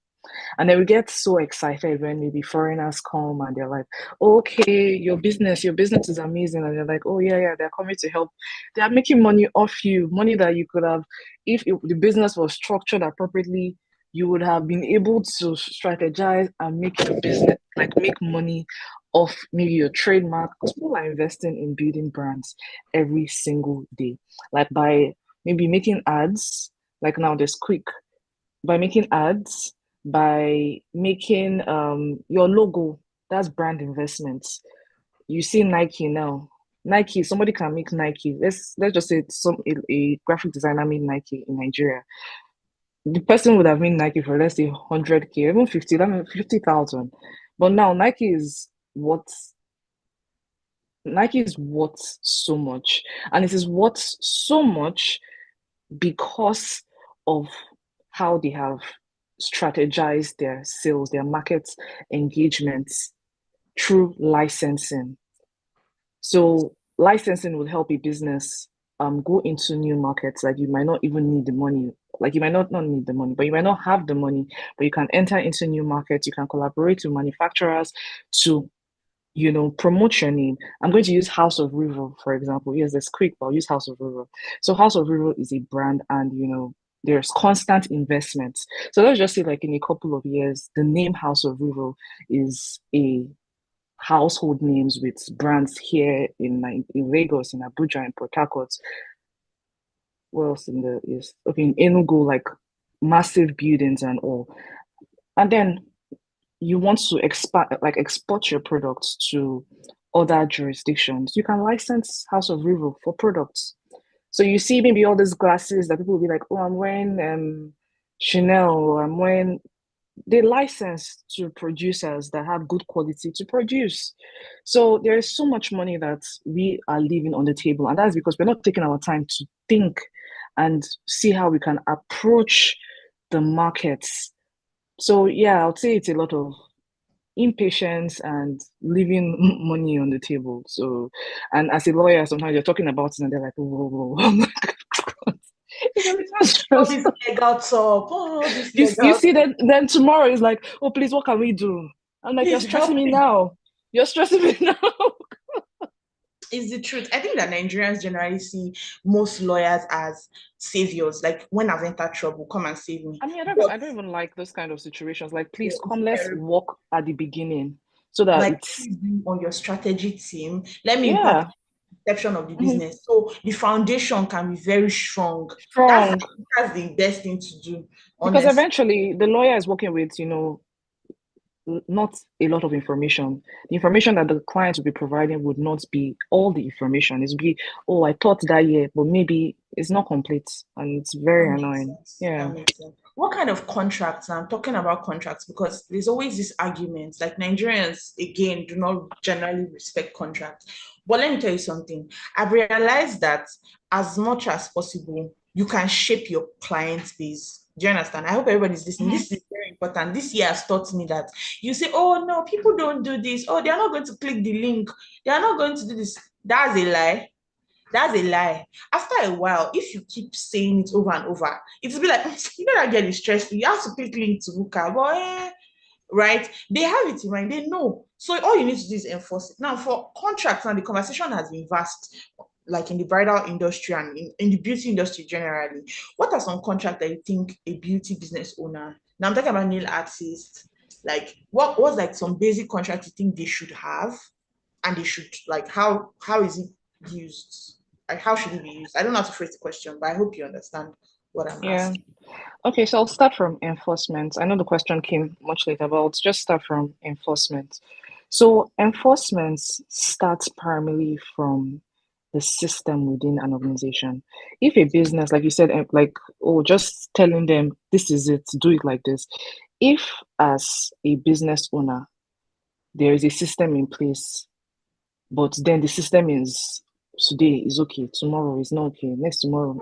And then we get so excited when maybe foreigners come and they're like, okay, your business is amazing. And they're like, oh, yeah, yeah, they're coming to help. They are making money off you, money that you could have, if the business was structured appropriately, you would have been able to strategize and make your business, like make money off maybe your trademark. Because people are investing in building brands every single day, like by maybe making ads. Like now, there's Quick, by making ads, by making your logo, that's brand investments. You see Nike now. Nike, somebody can make Nike. Let's just say a graphic designer made Nike in Nigeria. The person would have made Nike for let's say 100K, even 50, that means 50,000. But now Nike is worth so much. And it is worth so much because of how they have strategized their sales, their market engagements through licensing. So licensing will help a business go into new markets. Like you might not even need the money. Like you might not need the money, but you might not have the money, but you can enter into new markets. You can collaborate with manufacturers to promote your name. I'm going to use House of River, for example. Yes, there's Quick, but I'll use House of River. So House of River is a brand and there's constant investments. So let's just say like in a couple of years, the name House of River is a household names with brands here in Lagos, in Abuja, in Port Harcourt. What else in the is okay in Enugu, like massive buildings and all. And then you want to expand, like export your products to other jurisdictions, you can license House of River for products. So you see maybe all these glasses that people will be like, oh, I'm wearing Chanel, or I'm wearing. They license to producers that have good quality to produce. So there is so much money that we are leaving on the table, and that's because we're not taking our time to think and see how we can approach the markets. So yeah, I would say it's a lot of impatience and leaving money on the table. So, and as a lawyer, sometimes you're talking about it and they're like, whoa, whoa, whoa. All this legal talk, all this You legal see, talk. then tomorrow is like, oh please, what can we do? I'm like, you're Please stressing help me me. now. You're stressing me now. Is the truth. I think that Nigerians generally see most lawyers as saviors. Like when I've entered trouble, come and save me. I mean, But I don't even like those kind of situations. Like, please it's come, let's terrible. walk at the beginning so that Like it's, let me be on your strategy team. Let me impact yeah, the perception of the mhm, business. So the foundation can be very strong. That's strong. that's the best thing to do, Because honestly. eventually the lawyer is working with, not a lot of information. The information that the client will be providing would not be all the information. It would be, oh, I thought that year, but maybe it's not complete and it's That very makes annoying. sense. That Yeah. makes sense. What kind of contracts? I'm talking about contracts because there's always this argument. Like Nigerians, again, do not generally respect contracts. But let me tell you something. I've realized that as much as possible, you can shape your client base. Do you understand? I hope everybody's listening. Mhm. This is very important. This year has taught me that you say, oh no, people don't do this. Oh, they are not going to click the link. They are not going to do this. That's a lie. That's a lie. After a while, if you keep saying it over and over, it'll be like, you know, that girl is stressful. You have to click link to book her. But, right? They have it in mind. They know. So all you need to do is enforce it. Now, for contracts, now the conversation has been vast, like in the bridal industry and in the beauty industry generally. What are some contracts that you think a beauty business owner, now I'm talking about nail artists, like what's like some basic contracts you think they should have and they should like how is it used? Like how should it be used? I don't know how to phrase the question, but I hope you understand what I'm Yeah. asking. Okay, so I'll start from enforcement. I know the question came much later, but I'll just start from enforcement. So enforcement starts primarily from the system within an organization. If a business, like you said, like, oh, just telling them this is it, do it like this. If as a business owner, there is a system in place, but then the system is today is okay, tomorrow is not okay, next tomorrow,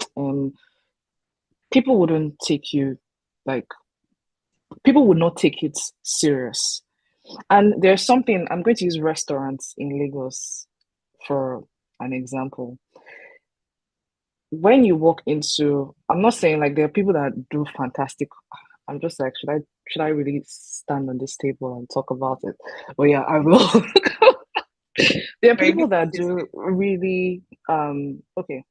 people wouldn't take you like people would not take it serious. And there's something, I'm going to use restaurants in Lagos for an example. When you walk into, I'm not saying like there are people that do fantastic. I'm just like, should I really stand on this table and talk about it? But yeah, I will. There are Right. people that do really okay.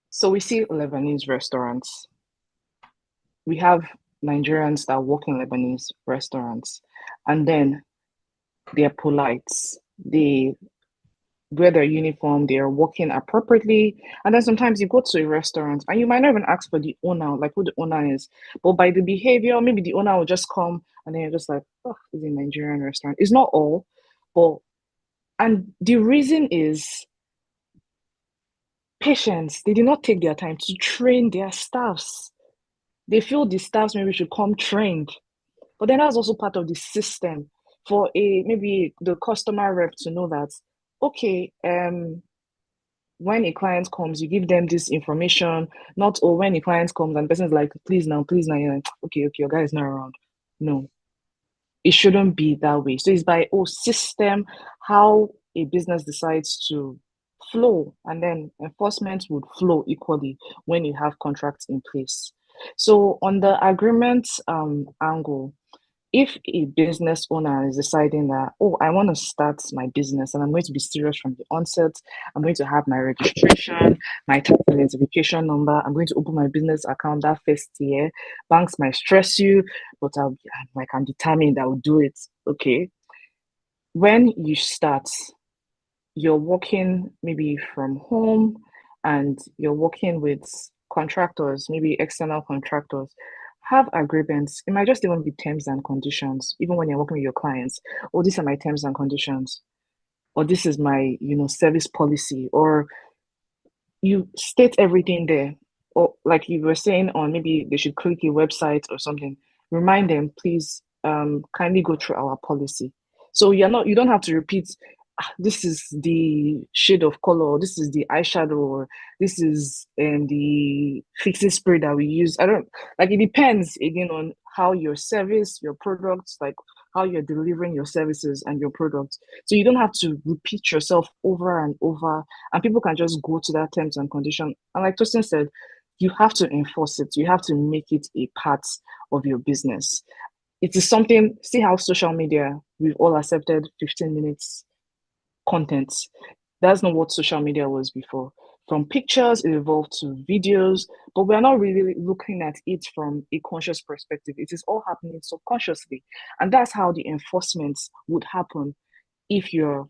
So we see Lebanese restaurants. We have Nigerians that work in Lebanese restaurants, and then they're polite. They wear their uniform, they are working appropriately. And then sometimes you go to a restaurant and you might not even ask for the owner, like who the owner is. But by the behavior, maybe the owner will just come and then you're just like, oh, it's a Nigerian restaurant. It's not all, but and the reason is patience. They did not take their time to train their staffs. They feel the staffs maybe should come trained. But then that's also part of the system for a maybe the customer rep to know that okay, when a client comes, you give them this information, not oh when a client comes and the person's like, please now, you're like, okay, your guy is not around. No, it shouldn't be that way. So it's by system, how a business decides to flow, and then enforcement would flow equally when you have contracts in place. So on the agreement angle, if a business owner is deciding that, oh, I want to start my business and I'm going to be serious from the onset, I'm going to have my registration, my tax identification number, I'm going to open my business account that first year. Banks might stress you, but I'm determined I'll do it. Okay. When you start, you're working maybe from home and you're working with contractors, maybe external contractors, have agreements. It might just even be terms and conditions, even when you're working with your clients. Oh, these are my terms and conditions, or this is my, service policy, or you state everything there. Or like you were saying on maybe they should click a website or something. Remind them, please kindly go through our policy. So you don't have to repeat, this is the shade of color, or this is the eyeshadow, or this is the fixing spray that we use. I don't like it depends again on how your service, your products, like how you're delivering your services and your products. So you don't have to repeat yourself over and over, and people can just go to that terms and condition. And like Tosin said, you have to enforce it. You have to make it a part of your business. It is something, see how social media, we've all accepted 15 minutes content. That's not what social media was before. From pictures, it evolved to videos, but we're not really looking at it from a conscious perspective. It is all happening subconsciously. And that's how the enforcement would happen if you're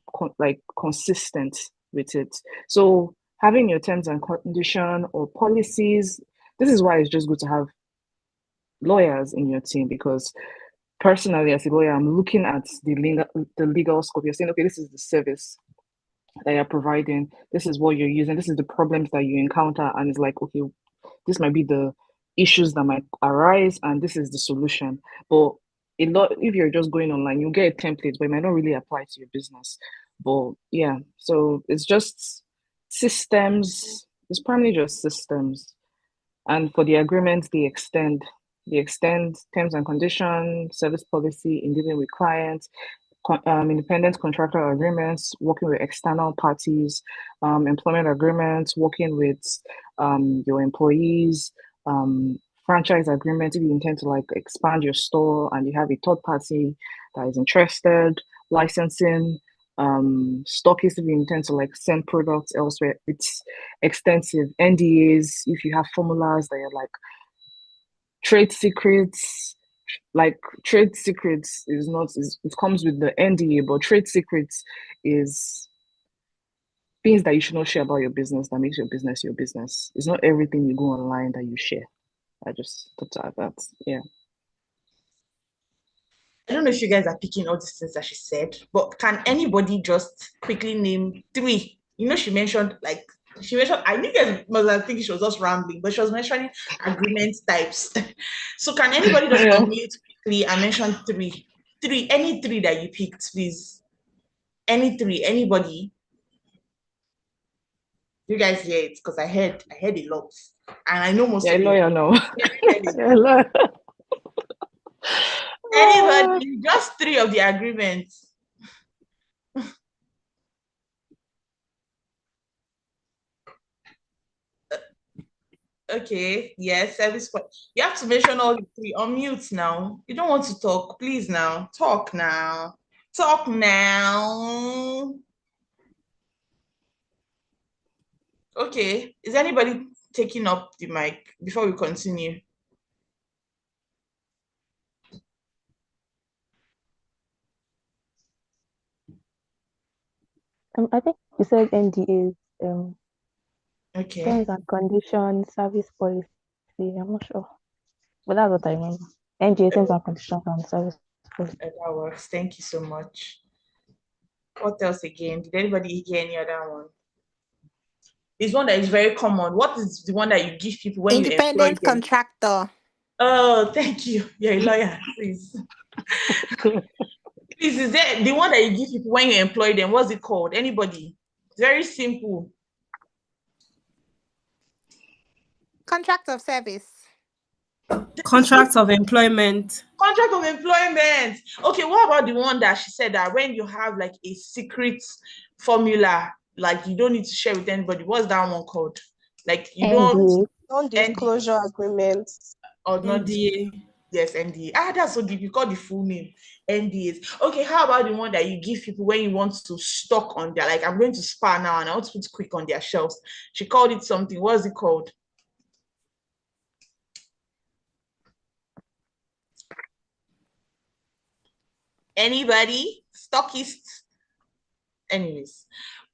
consistent with it. So having your terms and condition or policies, this is why it's just good to have lawyers in your team, because personally as a lawyer, I'm looking at the legal scope. You're saying, okay, this is the service that you're providing, this is what you're using, this is the problems that you encounter, and it's like, okay, this might be the issues that might arise and this is the solution. But a lot, if you're just going online, you'll get a template, but it might not really apply to your business. But yeah, so it's just systems, it's primarily just systems. And for the agreements, they extend terms and conditions, service policy in dealing with clients, independent contractor agreements, working with external parties, employment agreements, working with your employees, franchise agreements if you intend to like expand your store and you have a third party that is interested, licensing, stockists if you intend to like send products elsewhere. It's extensive. NDAs if you have formulas that are like trade secrets, like trade secrets is not it comes with the NDA, but trade secrets is things that you should not share about your business that makes your business your business. It's not everything you go online that you share. I just thought to add that. Yeah. I don't know if you guys are picking all these things that she said, but can anybody just quickly name three? She mentioned I think you guys must have think she was just rambling, but she was mentioning agreement types. So can anybody just Yeah. unmute quickly and mention three? Any three that you picked, please. Any three, anybody? You guys hear it? Because I heard a lot. And I know most Yeah, of you. lawyer no. Yeah, Lawyer. anybody, just three of the agreements. Okay, yes, service. You have to mention all the three. On mute now. You don't want to talk, please now. Talk now. Talk now. Okay, is anybody taking up the mic before we continue? I think you said NDAs, Okay, terms and conditions, service policy. I'm not sure, but that's what I remember. NDA, terms and conditions, and service policy. that works. Thank you so much. What else again? Did anybody hear any other one? There's one that is very common. What is the one that you give people when you employ Independent them? contractor. Oh, thank you. You're a lawyer, please. Please, is there the one that you give people when you employ them? What's it called? Anybody? Very simple. Contract of service. Contracts of employment. Contract of employment. Okay, what about the one that she said that when you have like a secret formula, like you don't need to share with anybody? What's that one called? Like you don't NDA. Non-disclosure agreements. or not. NDA. Yes, NDA. That's so deep. You call the full name. NDAs. Okay, how about the one that you give people when you want to stock on their, like I'm going to Spar now and I want to put quick on their shelves. She called it something. What's it called? Anybody? Stockists? Anyways,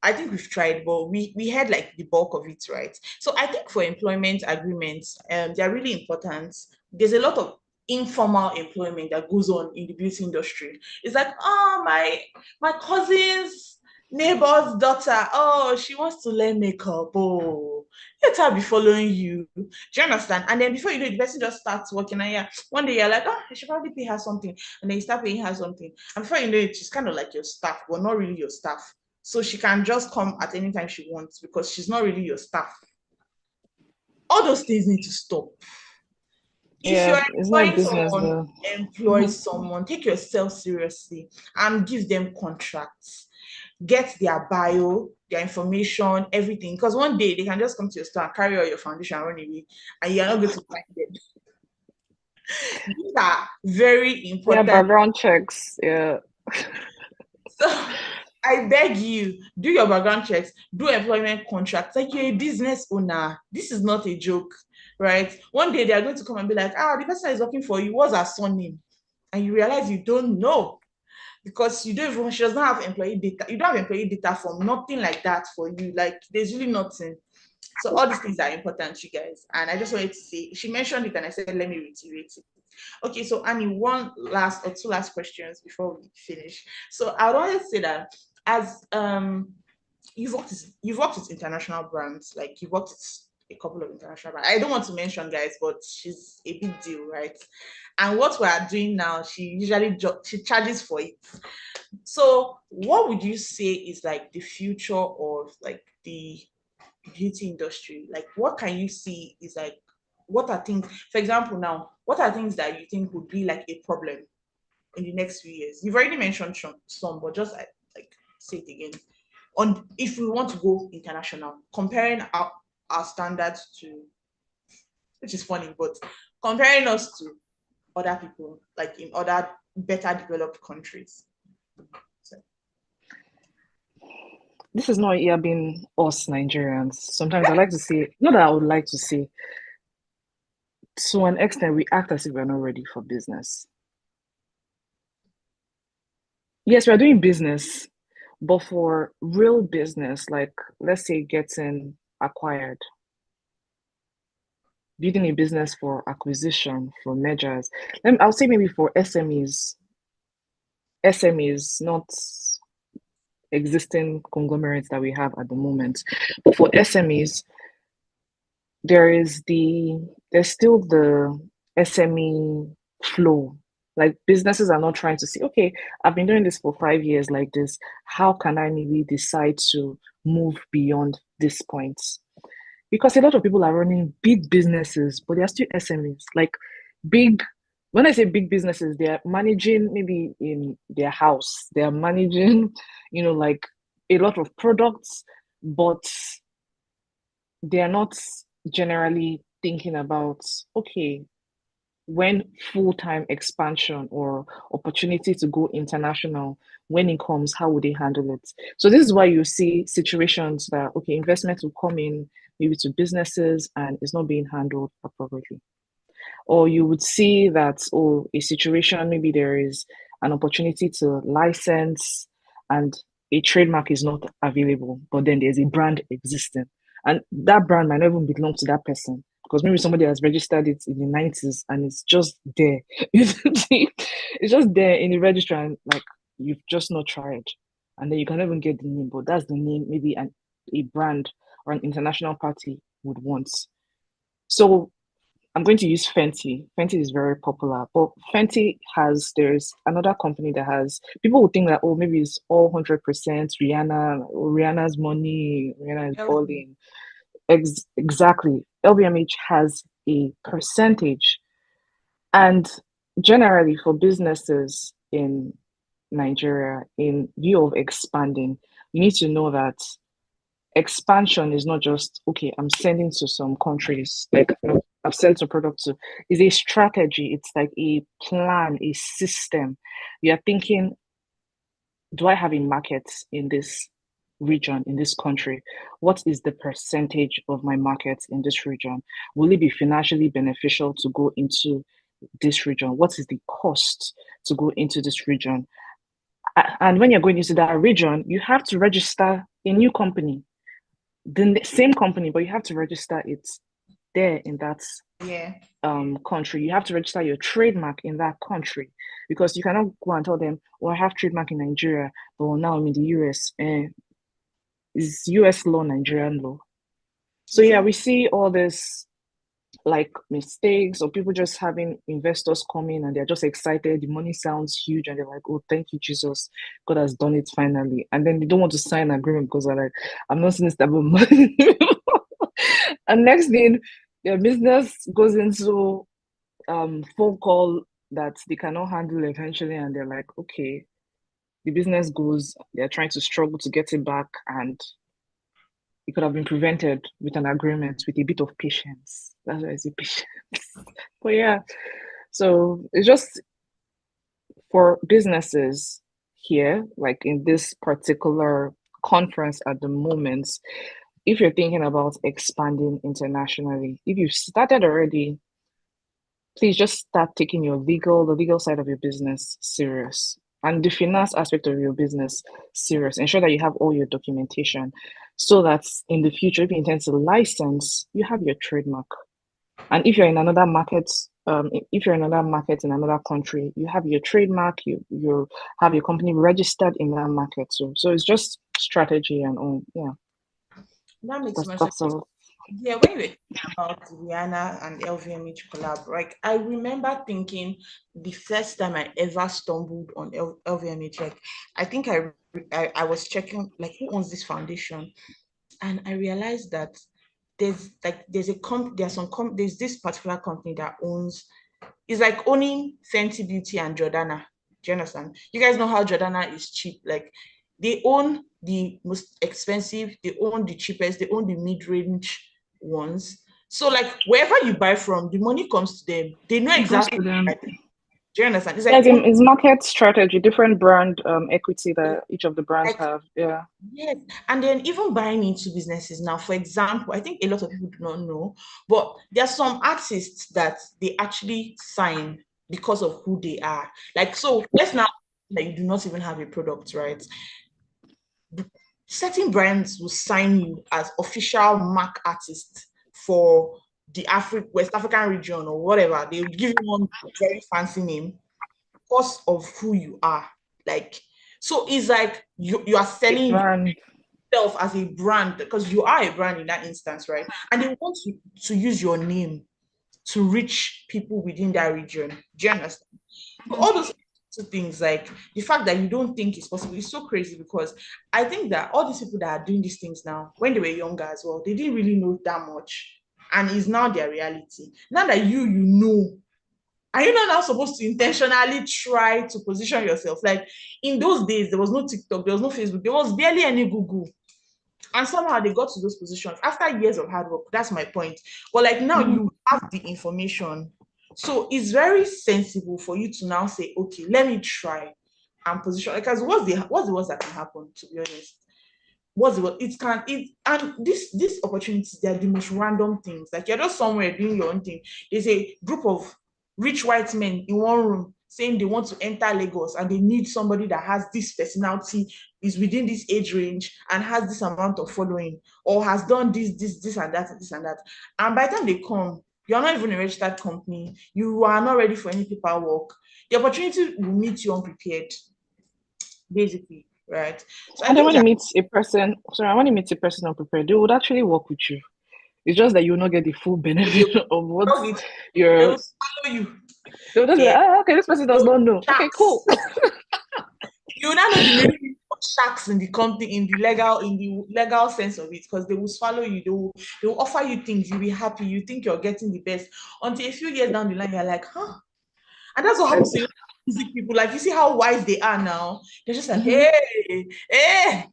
I think we've tried, but we had like the bulk of it, right? So I think for employment agreements, they're really important. There's a lot of informal employment that goes on in the beauty industry. It's like, oh, my cousin's neighbor's daughter, oh, she wants to learn makeup. Oh, let her be following you. Do you understand? And then before you know it, the person just starts working. And yeah, one day you're like, oh, I should probably pay her something. And then you start paying her something. And before you know it, she's kind of like your staff, but not really your staff. So she can just come at any time she wants because she's not really your staff. All those things need to stop. If you're It's not a employing business someone, though. employ someone, take yourself seriously and give them contracts. get their bio, their information, everything. Because one day they can just come to your store and carry all your foundation and run away, and you're not going to find them. These are very Yeah, important. background checks. Yeah. So I beg you, do your background checks, do employment contracts. Like, you're a business owner. This is not a joke, right? One day they are going to come and be like, the person is working for you. What's her surname? And you realize you don't know, because you don't even, she does not have employee data. You don't have employee data from nothing like that for you. Like, there's really nothing. So all these things are important, you guys. And I just wanted to say, she mentioned it and I said, let me reiterate it. Okay, so Annie, one last or two last questions before we finish. So I would always say that, as you've worked with international brands, like you've worked with a couple of international brands. I don't want to mention, guys, but she's a big deal, right? And what we are doing now, she usually she charges for it. So what would you say is like the future of like the beauty industry? Like, what can you see is like, what are things, for example, now, what are things that you think would be like a problem in the next few years? You've already mentioned some, but just like say it again. On if we want to go international, comparing our standards to, which is funny, but comparing us to other people, like in other better developed countries. So. This is not yeah being us Nigerians. Sometimes I like to say, not that I would like to say, to an extent, we act as if we're not ready for business. Yes, we're doing business, but for real business, like let's say getting acquired, building a business for acquisition, for mergers. I'll say maybe for SMEs, not existing conglomerates that we have at the moment. But for SMEs, there's still the SME flow. Like businesses are not trying to say, okay, I've been doing this for 5 years like this. How can I maybe decide to move beyond this point? Because a lot of people are running big businesses, but they're still SMEs. Like big, when I say big businesses, they're managing maybe in their house, they're managing, like a lot of products, but they're not generally thinking about, okay, when full-time expansion or opportunity to go international, when it comes, how would they handle it? So this is why you see situations that, okay, investment will come in maybe to businesses and it's not being handled appropriately. Or you would see that, a situation, maybe there is an opportunity to license and a trademark is not available, but then there's a brand existing. And that brand might not even belong to that person because maybe somebody has registered it in the 90s and it's just there. It's just there in the registrar and like you've just not tried. And then you can even get the name, but that's the name maybe a brand or an international party would want. So I'm going to use Fenty. Fenty is very popular, but there's another company that has, people would think that, maybe it's all 100% Rihanna, Rihanna's money, Rihanna is balling. Exactly. LVMH has a percentage. And generally for businesses in Nigeria, in view of expanding, you need to know that expansion is not just, okay, I'm sending to some countries, like I've sent a product to, is a strategy. It's like a plan, a system. You're thinking, do I have a market in this region, in this country? What is the percentage of my market in this region? Will it be financially beneficial to go into this region? What is the cost to go into this region? And when you're going into that region, you have to register a new company, the same company, but you have to register it there in that country. You have to register your trademark in that country because you cannot go and tell them, "Oh, I have trademark in Nigeria, but now I'm in the US." Is US law Nigerian law? So yeah, we see all this like mistakes or people just having investors come in and they're just excited. The money sounds huge and they're like, "Oh, thank you, Jesus. God has done it finally." And then they don't want to sign an agreement because they're like, "I'm not seeing stable money." And next thing, their business goes into phone call that they cannot handle eventually, and they're like, "Okay, the business goes, they're trying to struggle to get it back, and it could have been prevented with an agreement with a bit of patience. That's why I say patience. But yeah, so it's just for businesses here, like in this particular conference at the moment, if you're thinking about expanding internationally, if you've started already, please just start taking the legal side of your business serious and the finance aspect of your business serious. Ensure that you have all your documentation so that in the future, if you intend to license, you have your trademark. And if you're in another market, if you're in another market in another country, you have your trademark, you have your company registered in that market. So it's just strategy and all. Yeah, That makes much sense. that's all. Yeah, when you were talking about Rihanna and LVMH collab, like I remember thinking the first time I ever stumbled on LVMH, like I think I was checking like who owns this foundation, and I realized that there's this particular company that owns, it's like owning Fenty Beauty and Jordana. Do you understand? You guys know how Jordana is cheap. Like they own the most expensive, they own the cheapest, they own the mid-range ones. So like wherever you buy from, the money comes to them. They know It comes exactly. to them. Do you understand? It's Yeah, like it's market strategy, different brand equity that each of the brands like have. Yeah. yes, and then even buying into businesses now, for example, I think a lot of people do not know, but there are some artists that they actually sign because of who they are. Like, so let's now that you do not even have a product, right? Certain brands will sign you as official mark artist for the West African region or whatever. They will give you one very fancy name because of who you are. Like, so it's like you are selling Brand. yourself as a brand because you are a brand in that instance, right? And they want to use your name to reach people within that region. Do you understand? So all those two things, like the fact that you don't think it's possible, is so crazy because I think that all these people that are doing these things now, when they were younger as well, they didn't really know that much. And it's now their reality. Now that you know, are you not now supposed to intentionally try to position yourself? Like in those days, there was no TikTok, there was no Facebook, there was barely any Google. And somehow they got to those positions after years of hard work. That's my point. But like now you have the information. So it's very sensible for you to now say, okay, let me try and position. Because what's the worst that can happen, to be honest? What's the worst? And these opportunities, they're the most random things. Like you're just somewhere doing your own thing. There's a group of rich white men in one room saying they want to enter Lagos and they need somebody that has this personality, is within this age range, and has this amount of following, or has done this, and that, and this, and that. And by the time they come, you're not even a registered company. You are not ready for any paperwork. The opportunity will meet you unprepared, basically, right? So I And then think when you that meet a person, sorry, when you meet a person unprepared, they would actually work with you. It's just that you will not get the full they benefit of what will they you're. will follow you. They'll just be Yeah. like, oh, okay, this person does not know. Okay, cool. Sharks. You will not know the meaning of sharks in the company, in the legal sense of it, because they will swallow you. They will offer you things. You'll be happy. You think you're getting the best until a few years down the line, you're like, huh? And that's what happens to music people. Like you see how wise they are now. They're just like, hey, hey.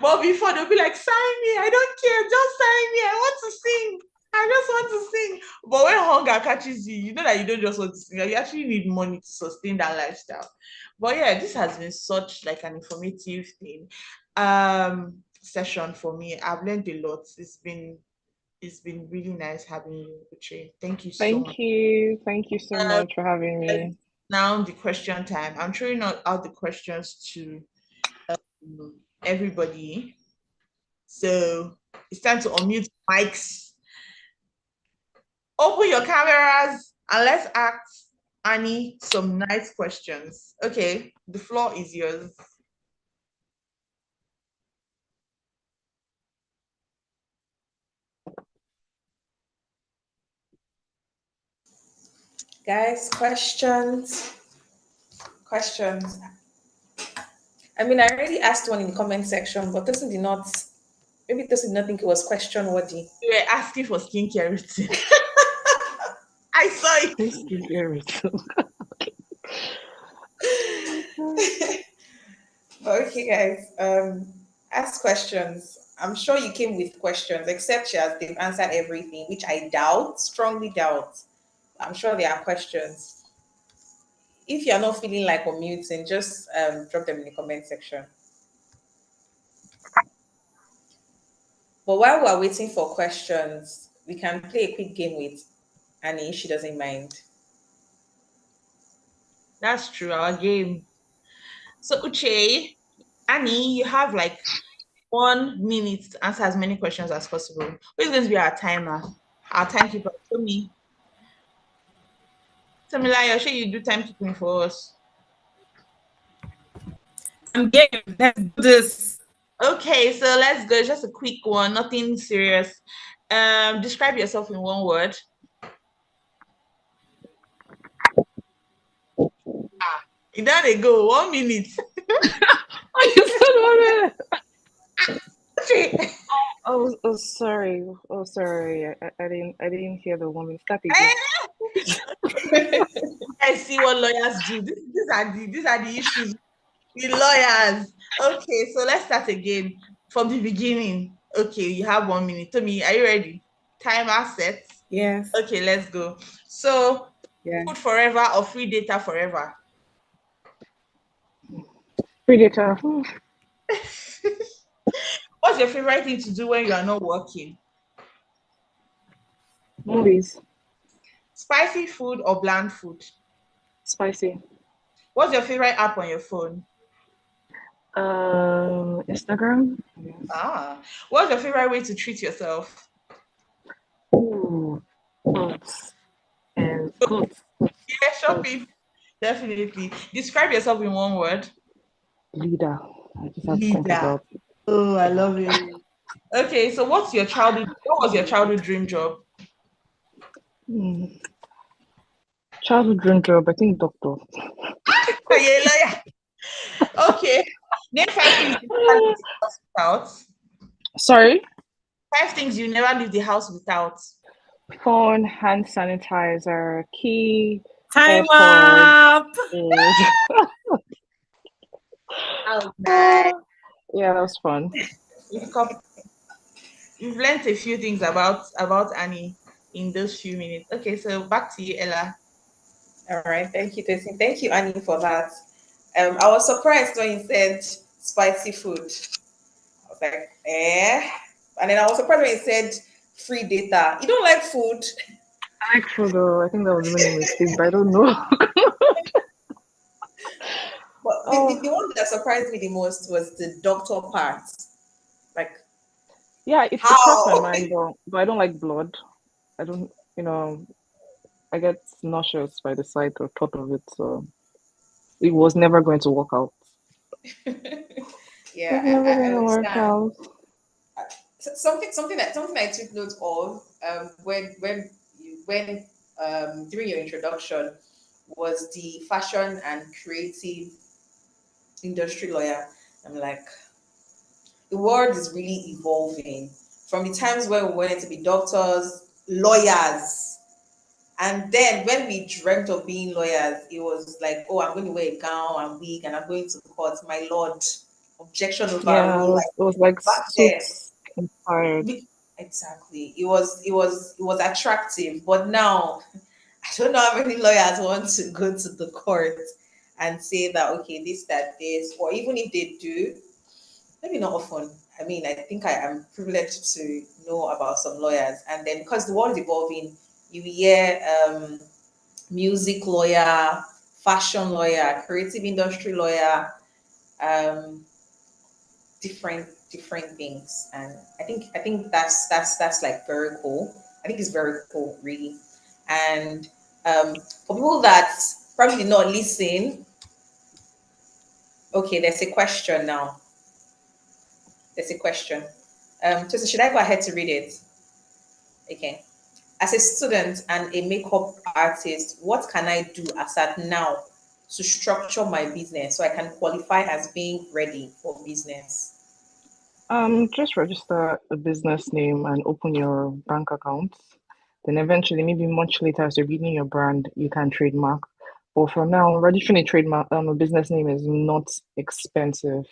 But before they'll be like, sign me. I don't care. Just sign me. I want to sing. I just want to sing. But when hunger catches you, you know that you don't just want to sing. You actually need money to sustain that lifestyle. But yeah, this has been such like an informative thing. Session for me. I've learned a lot. It's been really nice having you, Uche. Thank you so much. Thank you. Thank you so much for having me. Now the question time. I'm throwing out the questions to everybody. So it's time to unmute mics. Open your cameras and let's ask Annie some nice questions. Okay, the floor is yours. Guys, questions. Questions. I mean, I already asked one in the comment section, but Tosin did not. Maybe Tosin did not think it was question worthy. You were asking for skincare routine. I saw it. Please give your result. Okay, guys. Ask questions. I'm sure you came with questions, except they've answered everything, which I doubt, strongly doubt. I'm sure there are questions. If you're not feeling like unmuting, just drop them in the comment section. But while we're waiting for questions, we can play a quick game with Annie if she doesn't mind. That's true, our game. So Uche, Annie, you have like 1 minute to answer as many questions as possible. Who's going to be our timer? Our timekeeper. Show me. Tamilayo, show you do timekeeping for us. I'm game. Let's do this. Okay, so let's go. Just a quick one, nothing serious. Describe yourself in one word. You don't go 1 minute. Oh, you said what? Okay. Oh, sorry. Oh, sorry. I didn't hear the woman. Start again. I see what lawyers do. These are the issues with lawyers. Okay, so let's start again from the beginning. Okay, you have 1 minute. Tommy, are you ready? Timer set. Yes. Okay, let's go. So, Yeah. food forever or free data forever? Predator. What's your favorite thing to do when you are not working? Movies. Spicy food or bland food? Spicy. What's your favorite app on your phone? Instagram. Yes. Ah, what's your favorite way to treat yourself? Ooh, clothes and clothes. Yeah, Clothes. shopping. Definitely. Describe yourself in one word. Leader. I just have to think Leader. about. Oh, I Yeah. love you. Okay, so what was your childhood dream job? Hmm. Childhood dream job. I think doctor. Are you a lawyer? Okay. Name 5 things you never leave the house without. Sorry. 5 things you never leave the house without. Phone, hand sanitizer, key, Time AirPods. up. And That was nice. yeah, that was fun. You've, com- you've learned a few things about Annie in those few minutes. Okay, so back to you, Ella. All right, thank you, Tessie. Thank you, Annie, for that. I was surprised when you said spicy food. I was like, eh? And then I was surprised when you said free data. You don't like food, I like food though. I think that was even a mistake, but I don't know. but the Oh, one that surprised me the most was the doctor part. Like, yeah, it crossed my how? mind though, but I don't like blood. I don't, I get nauseous by the sight or thought of it, so it was never going to work out. Yeah, It's never I gonna work understand. out. Something I took note of when during your introduction was the fashion and creative industry lawyer. I'm like, the world is really evolving from the times where we wanted to be doctors, lawyers, and then when we dreamt of being lawyers, it was like, oh, I'm going to wear a gown and wig and I'm going to court. My lord, objection Yeah, overruled. Like it was like back then, suits inspired. exactly. It was attractive, but now I don't know how many lawyers want to go to the court and say that okay, this, or even if they do, maybe not often. I mean, I think I am privileged to know about some lawyers, and then because the world is evolving, you hear music lawyer, fashion lawyer, creative industry lawyer, um, different things, and I think that's like very cool. I think it's very cool, really, and for people that probably did not listen, okay, there's a question now. There's a question. So should I go ahead to read it? Okay. As a student and a makeup artist, what can I do as at now to structure my business so I can qualify as being ready for business? Just register a business name and open your bank account. Then eventually, maybe much later, as you're building your brand, you can trademark. But for now, registering a trademark, a business name is not expensive.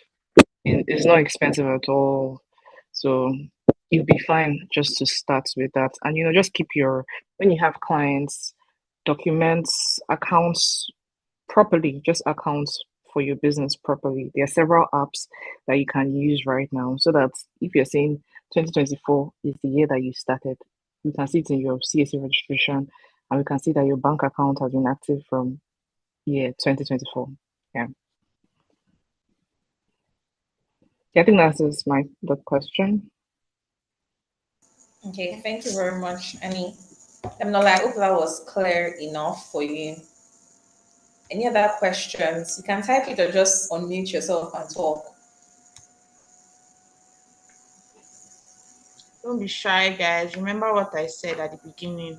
It's not expensive at all. So you'll be fine just to start with that. And just keep when you have clients, documents, accounts properly, just accounts for your business properly. There are several apps that you can use right now so that if you're saying 2024 is the year that you started, you can see it in your CAC registration and we can see that your bank account has been active from year 2024. Yeah. I think that answers the question. Okay, thank you very much, Annie. I'm not like, I hope that was clear enough for you. Any other questions? You can type it or just unmute yourself and talk. Don't be shy, guys. Remember what I said at the beginning.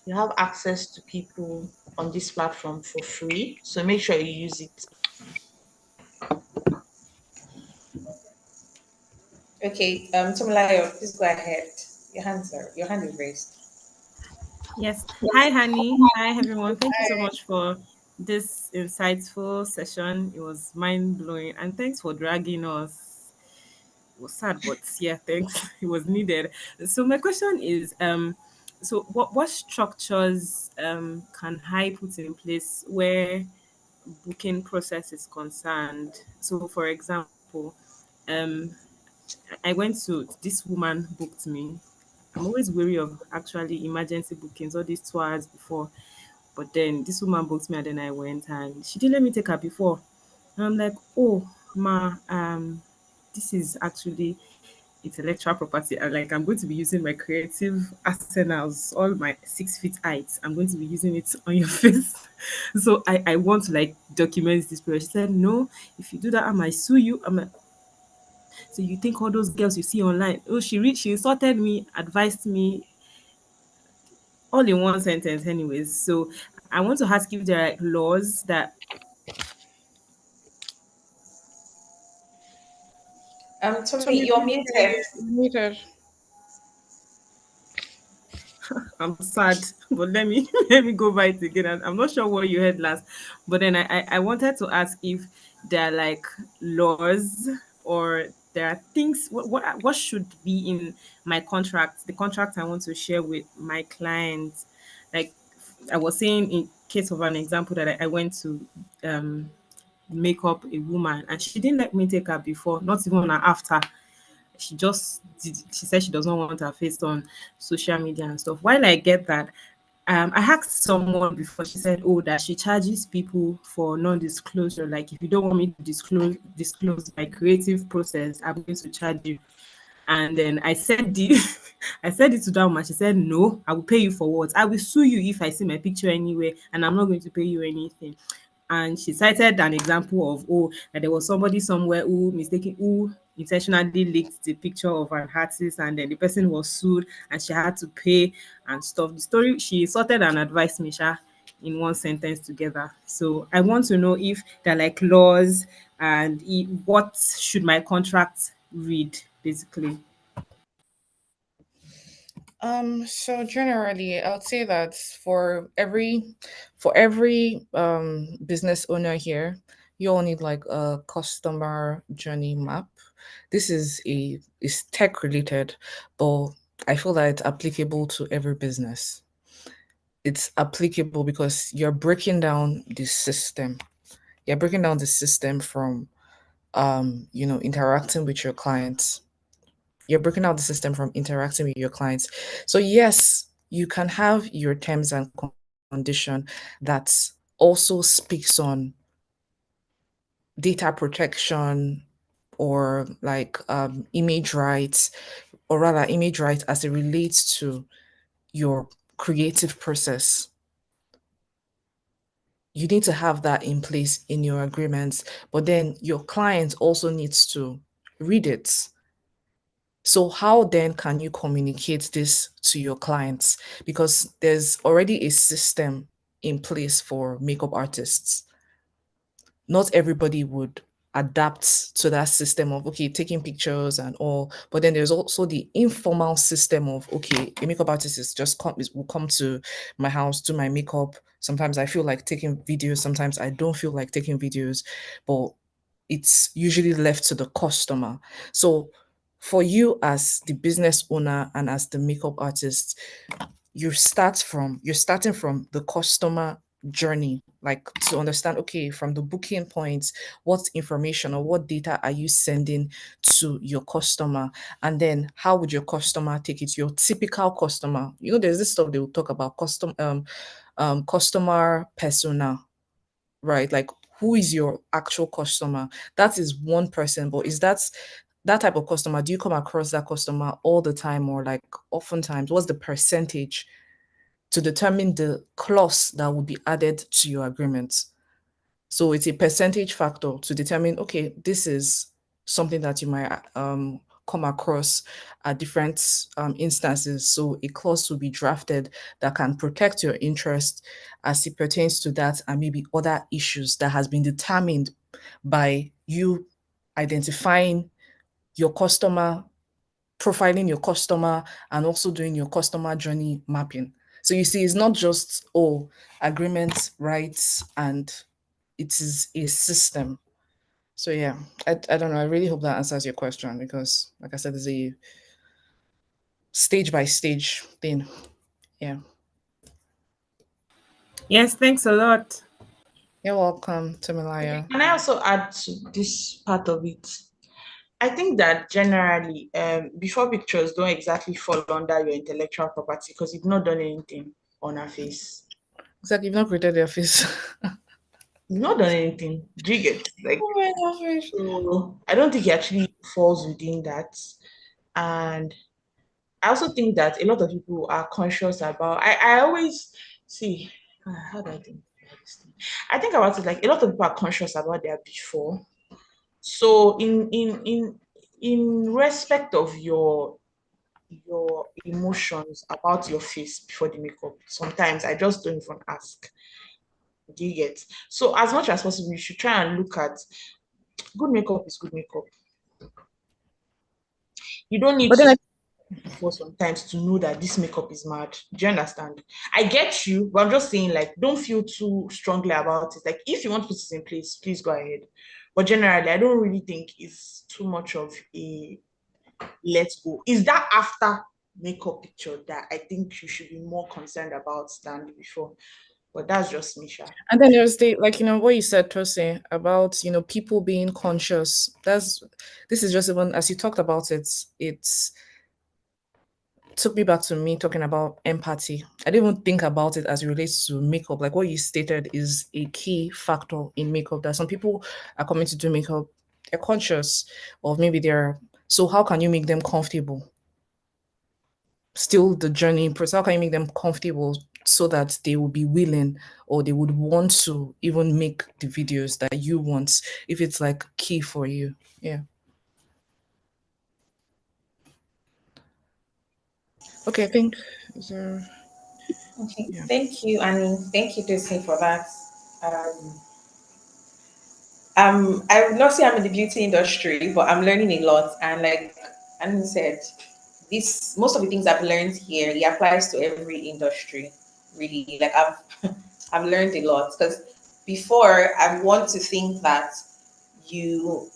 You have access to people on this platform for free, so make sure you use it. Okay, Tomilayo, please go ahead. Your hand is raised. Yes. Hi, Honey. Hi, everyone. Thank you so much for this insightful session. It was mind blowing, and thanks for dragging us. It was sad, but yeah, thanks. It was needed. So my question is, so what structures can I put in place where booking process is concerned? So, for example, um, I went to this woman booked me. I'm always wary of actually emergency bookings, all these 2 hours before. But then this woman booked me and then I went and she didn't let me take her before. And I'm like, oh ma, this is actually intellectual property and like I'm going to be using my creative arsenals, all my 6 feet height. I'm going to be using it on your face. So I want to like document this period. She said, no, if you do that, I might sue you. I'm like, so you think all those girls you see online? Oh, she insulted me, advised me, all in one sentence, anyways. So I want to ask if there are like laws that Tommy, Tommy, you're please go ahead. muted. You're muted. I'm sad, but let me let me go by it again. I'm not sure what you heard last, but then I wanted to ask if there are like laws or there are things what should be in my contract, the contract I want to share with my clients. Like I was saying in case of an example that I went to make up a woman and she didn't let me take her before, not even after. She said she does not want her face on social media and stuff. While I get that, I asked someone before. She said, "Oh, that she charges people for non-disclosure. Like, if you don't want me to disclose my creative process, I'm going to charge you." And then I said I said it to that woman. She said, "No, I will pay you for what? I will sue you if I see my picture anywhere, and I'm not going to pay you anything." And she cited an example of that there was somebody somewhere who intentionally leaked the picture of an artist, and then the person was sued, and she had to pay and stuff. The story she sorted and advised me, sha, in one sentence together. So I want to know if there are like laws and what should my contract read basically. So generally, I would say that for every business owner here, you all need like a customer journey map. This is tech related, but I feel that it's applicable to every business. It's applicable because you're breaking down the system. You're breaking down the system from interacting with your clients. You're breaking out the system from interacting with your clients. So yes, you can have your terms and condition that also speaks on data protection or like image rights, or rather image rights as it relates to your creative process. You need to have that in place in your agreements, but then your client also needs to read it. So how then can you communicate this to your clients? Because there's already a system in place for makeup artists. Not everybody would adapt to that system of, okay, taking pictures and all. But then there's also the informal system of, okay, a makeup artist will come to my house, do my makeup. Sometimes I feel like taking videos, sometimes I don't feel like taking videos, but it's usually left to the customer. So for you as the business owner and as the makeup artist, you're starting from the customer journey, like to understand, okay, from the booking points, what information or what data are you sending to your customer, and then how would your customer take it, your typical customer. There's this stuff they will talk about, customer persona, right? Like, who is your actual customer? That is one person, but is that type of customer, do you come across that customer all the time, or like oftentimes? What's the percentage to determine the clause that will be added to your agreement? So it's a percentage factor to determine, okay, this is something that you might come across at different instances. So a clause will be drafted that can protect your interest as it pertains to that, and maybe other issues that has been determined by you identifying your customer, profiling your customer, and also doing your customer journey mapping. So you see, it's not just, oh, agreements, rights, and it is a system. So yeah, I don't know. I really hope that answers your question, because like I said, it's a stage by stage thing. Yeah. Yes, thanks a lot. You're welcome, Okay, Timilaya. can I also add to this part of it? I think that generally, before pictures don't exactly fall under your intellectual property because you've not done anything on her face. It's like you've not created the office. You've not done anything. Do you get? Like, Oh my gosh. so I don't think it actually falls within that. And I also think that a lot of people are conscious about. I always see. How do I think about this thing? I think about it like a lot of people are conscious about their before. So in respect of your emotions about your face before the makeup, sometimes I just don't even ask. Do you get? So as much as possible, you should try and look at good makeup is good makeup. You don't need But then to I before sometimes to know that this makeup is mad. Do you understand? I get you, but I'm just saying, like, don't feel too strongly about it. Like, if you want to put this in place, please go ahead. But generally, I don't really think it's too much of a let's go. Is that after makeup picture that I think you should be more concerned about than before? But that's just me, Sha. And then there's the, like, what you said, Tosi, about, people being conscious. This is just, even as you talked about it, it's took me back to me talking about empathy. I didn't even think about it as it relates to makeup. Like what you stated is a key factor in makeup, that some people are coming to do makeup, they're conscious of, maybe they're, so how can you make them comfortable? Still the journey process, how can you make them comfortable so that they will be willing, or they would want to even make the videos that you want, if it's like key for you. Yeah. Okay, I think, is there, Okay, yeah. thank you, Annie. Thank you, Disney, for that. I would not say I'm in the beauty industry, but I'm learning a lot. And like Annie said, this most of the things I've learned here, it applies to every industry. Really, like I've learned a lot, because before I want to think that you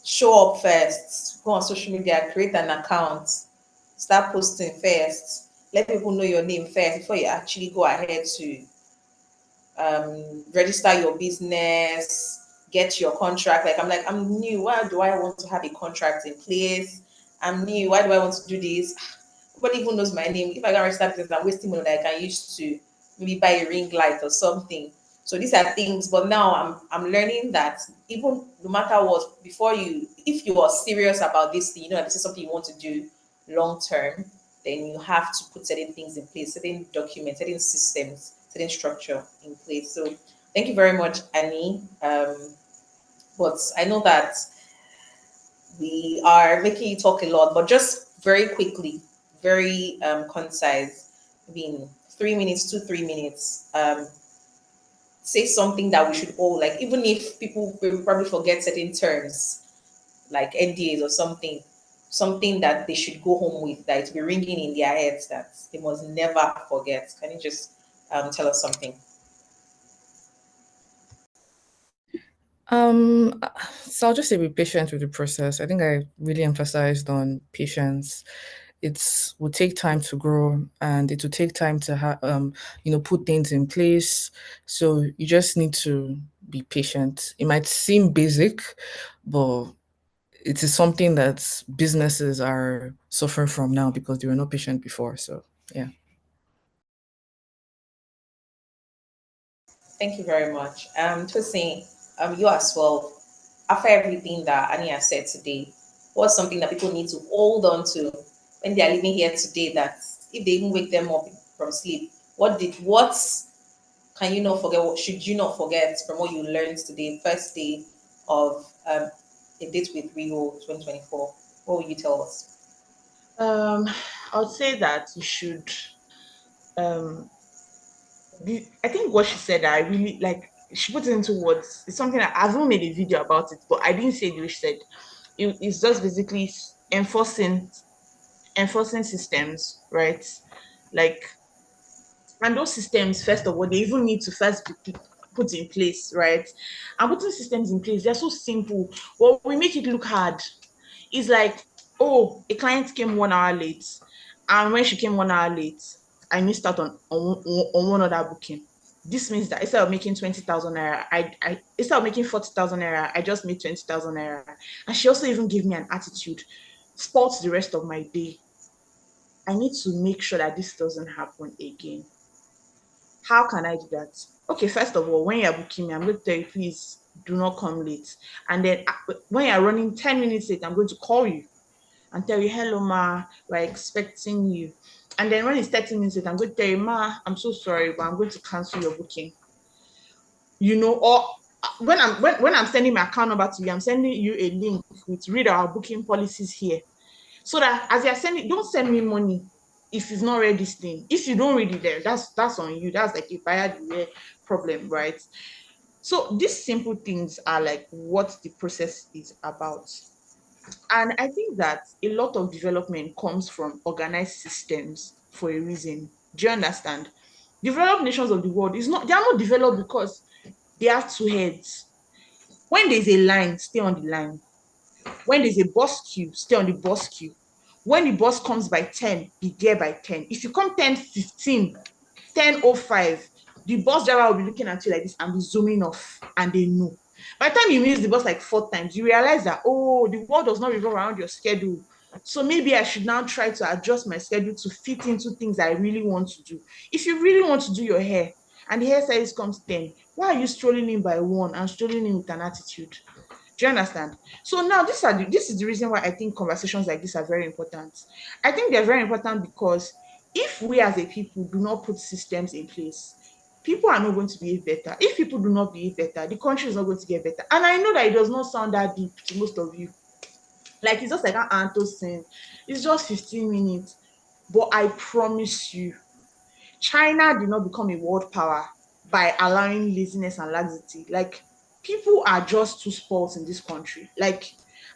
show up first, go on social media, create an account, start posting first, let people know your name first before you actually go ahead to register your business, get your contract. Like, I'm new. Why do I want to have a contract in place? I'm new. Why do I want to do this? Nobody even knows my name. If I can register business, I'm wasting money that I can use to maybe buy a ring light or something. So these are things. But now I'm learning that even no matter what, before you, if you are serious about this thing, that this is something you want to do long term, then you have to put certain things in place, certain documents, certain systems, certain structure in place. So thank you very much, Annie. But I know that we are making you talk a lot, but just very quickly, very concise, I mean, 3 minutes, 2, 3 minutes. say something that we should all like, even if people will probably forget certain terms like NDAs or something that they should go home with, that it will be ringing in their heads that they must never forget. Can you just tell us something? Um, so I'll just say be patient with the process. I think I really emphasized on patience. It will take time to grow, and it will take time to put things in place. So you just need to be patient. It might seem basic, but it is something that businesses are suffering from now because they were not patient before. So yeah. Thank you very much. Tosin, you as well. After everything that Ania said today, what's something that people need to hold on to when they are living here today? That if they even wake them up from sleep, what can you not forget? What should you not forget from what you learned today, first day of a date with Rio 2024? What will you tell us? I would say that you should um I think what she said, I really like. She put it into words. It's something that I've not made a video about it, but I didn't say the way she said. It's just basically enforcing systems, right? Like, and those systems, first of all, they even need to first be put in place, right? And putting systems in place, they're so simple. Well, we make it look hard. It's like, oh, a client came 1 hour late, and when she came 1 hour late, I missed out on one other booking. This means that instead of making 20,000 naira, I instead of making 40,000 naira, I just made 20,000 naira. And she also even gave me an attitude, spoils the rest of my day. I need to make sure that this doesn't happen again. How can I do that? Okay, first of all, when you're booking me, I'm going to tell you, please do not come late. And then when you're running 10 minutes late, I'm going to call you and tell you, hello, ma, we're expecting you. And then when it's 30 minutes late, I'm going to tell you, ma, I'm so sorry, but I'm going to cancel your booking. Or when I'm sending my account number to you, I'm sending you a link with read our booking policies here. So that as you're sending, don't send me money if you've not read this thing. If you don't read it there, that's on you. That's like a buyer beware problem, right? So these simple things are like what the process is about. And I think that a lot of development comes from organized systems for a reason. Do you understand? Developed nations of the world is not they are not developed because they have two heads. When there's a line, stay on the line. When there's a bus queue, stay on the bus queue. When the bus comes by 10, be there by 10. If you come 10:15, 10:05, the bus driver will be looking at you like this and be zooming off, and they know. By the time you miss the bus like 4 times, you realize that, oh, the world does not revolve around your schedule. So maybe I should now try to adjust my schedule to fit into things I really want to do. If you really want to do your hair and the hairstylist comes 10, why are you strolling in by 1 and strolling in with an attitude? Do you understand? So now this is the reason why I think conversations like this are very important. I think they're very important because if we as a people do not put systems in place, people are not going to behave better. If people do not behave better, the country is not going to get better. And I know that it does not sound that deep to most of you. Like it's just like an Anto saying, it's just 15 minutes. But I promise you, China did not become a world power by allowing laziness and laxity. Like people are just too spoiled in this country. Like,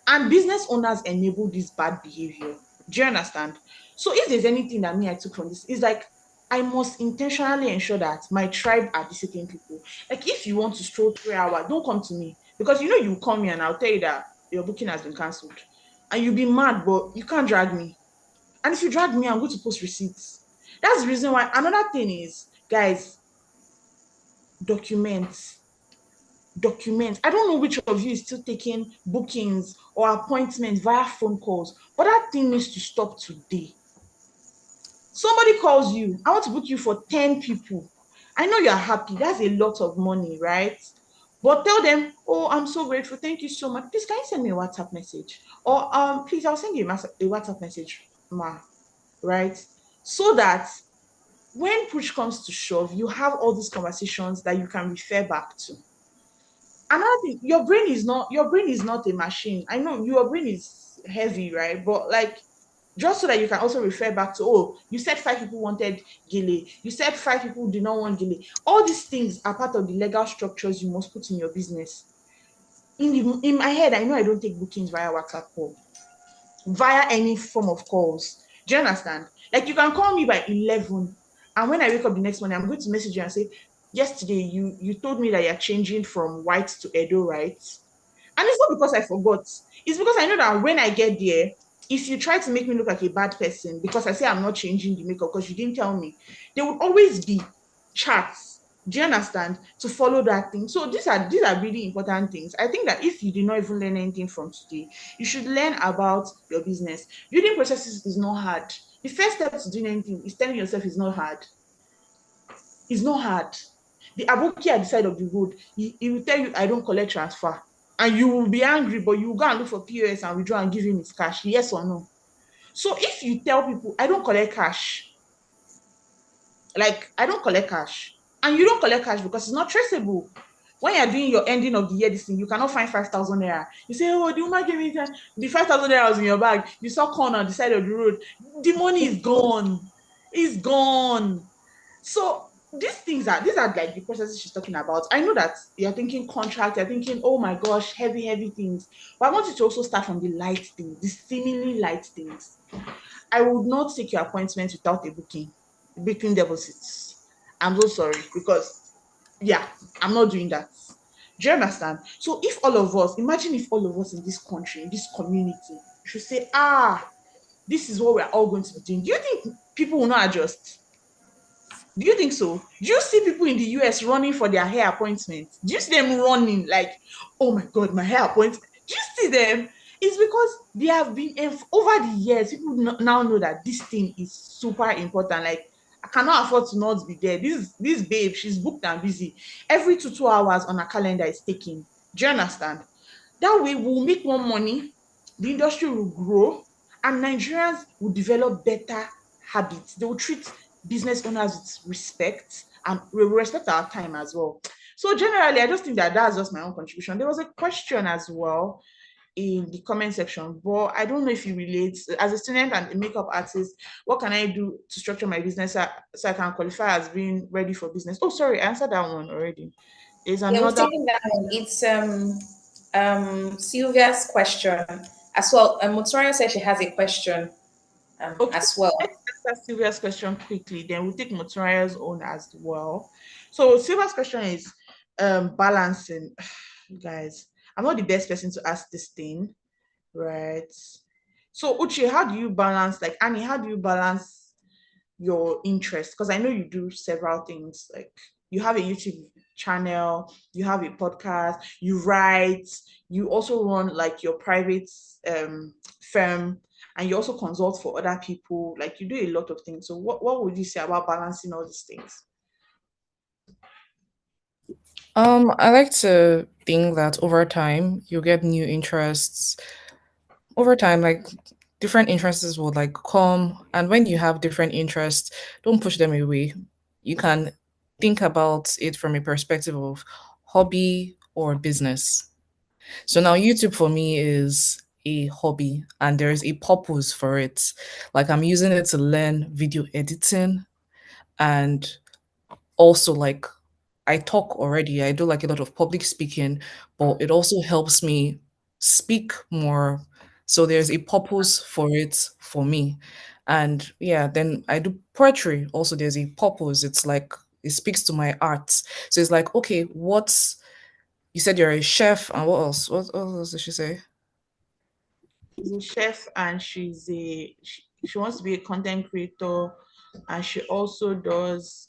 and business owners enable this bad behavior. Do you understand? So if there's anything that me I took from this, is like I must intentionally ensure that my tribe are disciplined people. Like if you want to stroll 3 hours, don't come to me because you call me and I'll tell you that your booking has been cancelled. And you'll be mad, but you can't drag me. And if you drag me, I'm going to post receipts. That's the reason why. Another thing is, guys, documents. Documents. I don't know which of you is still taking bookings or appointments via phone calls, but that thing needs to stop today. Somebody calls you, I want to book you for 10 people. I know you're happy. That's a lot of money, right? But tell them, oh, I'm so grateful. Thank you so much. Please, can you send me a WhatsApp message? Or please, I'll send you a WhatsApp message, ma, right? So that when push comes to shove, you have all these conversations that you can refer back to. Another thing, your brain is not a machine. I know your brain is heavy, right? But like just so that you can also refer back to, oh, you said 5 people wanted gele, you said 5 people did not want gele. All these things are part of the legal structures you must put in your business. In my head, I know I don't take bookings via WhatsApp call, via any form of calls. Do you understand? Like, you can call me by 11, and when I wake up the next morning, I'm going to message you and say, yesterday you told me that you're changing from white to Edo, right? And it's not because I forgot. It's because I know that when I get there, if you try to make me look like a bad person because I say I'm not changing the makeup because you didn't tell me, there will always be chats. Do you understand? To follow that thing. So these are really important things. I think that if you did not even learn anything from today, you should learn about your business. Building processes is not hard. The first step to doing anything is telling yourself it's not hard. It's not hard. The aboki at the side of the road, he will tell you, I don't collect transfer. And you will be angry, but you will go and look for POS and withdraw and give him his cash. Yes or no? So if you tell people, I don't collect cash, like I don't collect cash, and you don't collect cash because it's not traceable. When you're doing your ending of the year, this thing, you cannot find 5,000 naira. You say, oh, the woman gave me the 5,000 naira was in your bag. You saw corn on the side of the road. The money is gone. It's gone. So these are like the processes she's talking about. I know that you're thinking contract, you're thinking, oh my gosh, heavy, heavy things. But I want you to also start from the light things, the seemingly light things. I would not take your appointment without a booking deposits. I'm so sorry because yeah, I'm not doing that. Do you understand? So if all of us, imagine if all of us in this country, in this community, should say, this is what we're all going to be doing. Do you think people will not adjust? Do you think so? Do you see people in the US running for their hair appointments? Do you see them running like, oh my God, my hair appointment? Do you see them? It's because they have been, over the years, people now know that this thing is super important. Like, I cannot afford to not be there. This babe, she's booked and busy. Every 2 hours on her calendar is taken. Do you understand? That way, we'll make more money, the industry will grow, and Nigerians will develop better habits. They will treat business owners with respect, and we will respect our time as well. So generally, I just think that that's just my own contribution. There was a question as well in the comment section, but I don't know if you relate. As a student and a makeup artist, what can I do to structure my business so I can qualify as being ready for business? Oh, sorry, I answered that one already. There's Yeah, we've another. taken that one. It's Sylvia's question as well. Motoria says she has a question Okay, as well. let's answer Sylvia's question quickly, then we'll take Motoria's own as well. So Sylvia's question is balancing. Guys, I'm not the best person to ask this thing, right? So Uchi, how do you balance, like Annie, how do you balance your interest? Because I know you do several things, like you have a YouTube channel, you have a podcast, you write, you also run like your private firm, and you also consult for other people. Like, you do a lot of things. So what would you say about balancing all these things? I like to think that over time you get new interests. Over time, like different interests will like come, and when you have different interests, don't push them away. You can think about it from a perspective of hobby or business. So now YouTube for me is a hobby and there's a purpose for it. Like I'm using it to learn video editing and also like I talk already. I do like a lot of public speaking, but it also helps me speak more. So there's a purpose for it for me. And yeah, then I do poetry. Also, there's a purpose. It's like it speaks to my art. So it's like, okay, what's you said you're a chef, and what else? What else did she say? She's a chef, and she wants to be a content creator, and she also does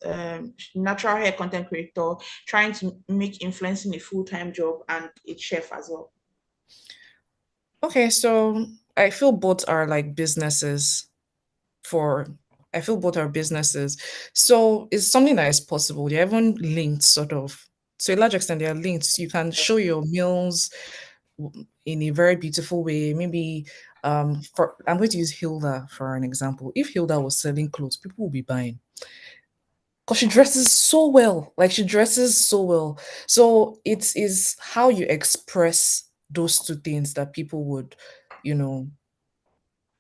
natural hair content creator, trying to make influencing a full-time job, and a chef as well. Okay, so I feel both are like businesses for I feel both are businesses. So it's something that is possible. They're even linked sort of to a large extent, they are linked. You can show your meals in a very beautiful way. Maybe for I'm going to use Hilda for an example. If Hilda was selling clothes, people will be buying. Because she dresses so well. Like she dresses so well. So it is how you express those two things that people would, you know,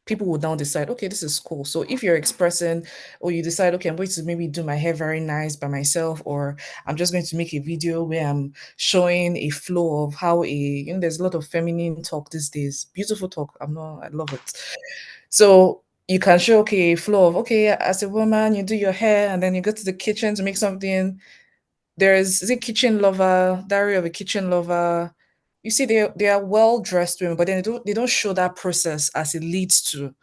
people will now decide, okay, this is cool. So if you're expressing, or you decide, okay, I'm going to maybe do my hair very nice by myself, or I'm just going to make a video where I'm showing a flow of how there's a lot of feminine talk these days, beautiful talk. I love it. So you can show, okay, a flow of, okay, as a woman, you do your hair and then you go to the kitchen to make something. Is a kitchen lover, diary of a kitchen lover. You see, they are well dressed women, but then they don't show that process as it leads to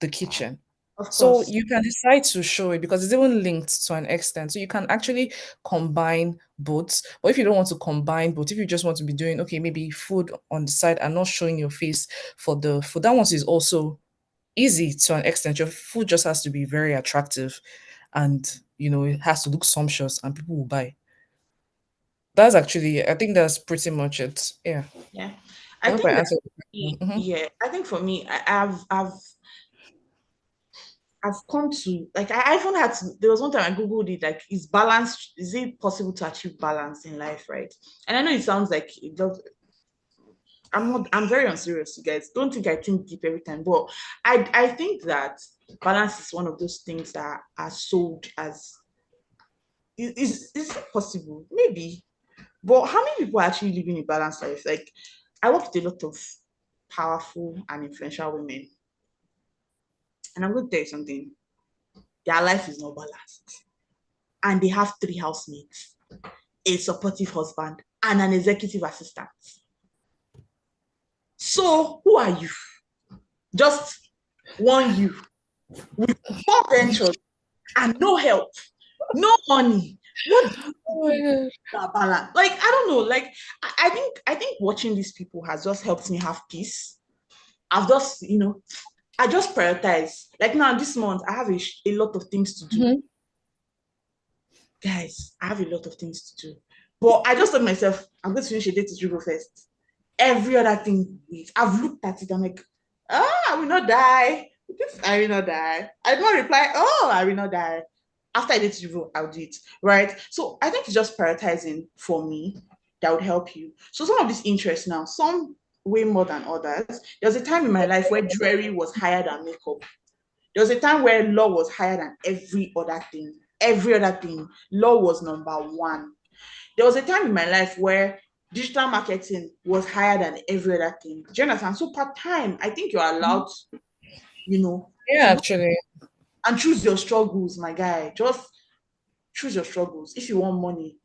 the kitchen. Of So course. you can decide to show it because it's even linked to an extent. So you can actually combine both. Or if you don't want to combine both, if you just want to be doing, okay, maybe food on the side and not showing your face for the food, that one is also easy to an extent. Your food just has to be very attractive and it has to look sumptuous and people will buy. That's actually, I think that's pretty much it. Yeah. Yeah. I I hope I think that answered the question. yeah, I think for me, I've come to like I even had to there was one time I googled it, like is it possible to achieve balance in life, right? And I know it sounds like it does. I'm very unserious, you guys. Don't think I think deep every time, but I think that balance is one of those things that are sold as is it possible? Maybe. But how many people are actually living a balanced life? Like I work with a lot of powerful and influential women. And I'm going to tell you something. Their life is not balanced. And they have 3 housemates, a supportive husband, and an executive assistant. So who are you? Just one you with 4 ventures and no help, no money. What do you Oh my do god. that balance? Like, I don't know. Like, I think watching these people has just helped me have peace. I've just, I just prioritize. Like now, this month, I have a lot of things to do. Mhm. Guys, I have a lot of things to do. But I just told myself, I'm going to finish a day to dribble first. Every other thing, wait. I've looked at it, I'm like, I will not die. This, I will not die. I don't reply, I will not die. After I did dribble, I'll do it, right? So I think it's just prioritizing for me that would help you. So some of these interests now, some way more than others. There was a time in my life where jewelry was higher than makeup. There was a time where law was higher than every other thing. Every other thing. Law was number one. There was a time in my life where digital marketing was higher than every other thing. Do you understand? So part time, I think you're allowed, Yeah, to go actually. and choose your struggles, my guy. Just choose your struggles. If you want money,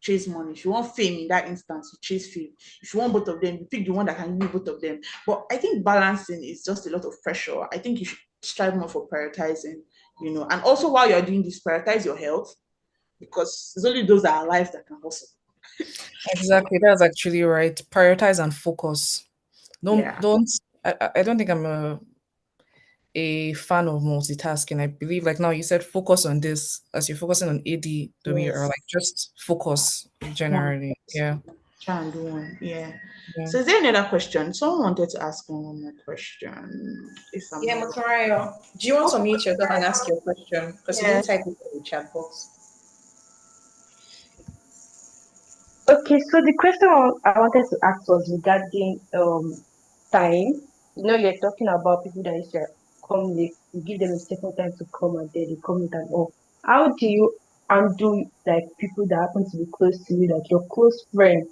chase money. If you want fame in that instance, you chase fame. If you want both of them, you pick the one that can give you both of them. But I think balancing is just a lot of pressure. I think you should strive more for prioritizing, and also while you're doing this, prioritize your health because it's only those that are alive that can hustle. Exactly. That's actually right. Prioritize and focus. Don't Yeah. don't I don't think I'm a fan of multitasking. I believe like now you said focus on this as you're focusing on ADWR, Yes. like just focus One. generally. Yeah. Try and do one. Yeah. Yeah. So is there any other question? Someone wanted to ask one more question. If I'm Yeah, not wrong. Makarayo, do you want to mute yourself and ask your question? Because you didn't Yes. type it in the chat box. Okay, so the question I wanted to ask was regarding time. You're talking about people that used to come late, you give them a second time to come and then they come late and all. How do you undo like people that happen to be close to you, like your close friend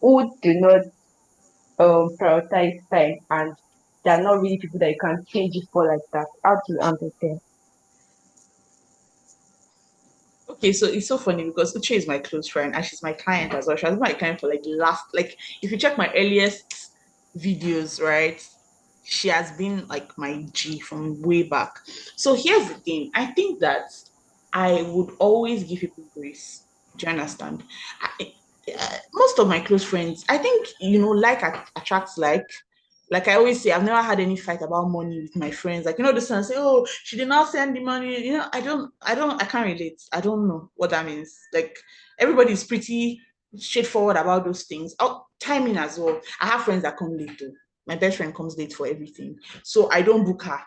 who do not prioritize time and they're not really people that you can change it for like that? How do you handle them? Okay, so it's so funny because Uche is my close friend and she's my client as well. She has been my client for like the last, like, if you check my earliest videos, right? She has been like my G from way back. So here's the thing. I think that I would always give people grace. Do you understand? Most of my close friends, I think, like attracts like. Like I always say, I've never had any fight about money with my friends. Like, this one say, oh, she did not send the money. I can't relate. I don't know what that means. Like everybody's pretty straightforward about those things. Oh, timing as well. I have friends that come late too. My best friend comes late for everything. So I don't book her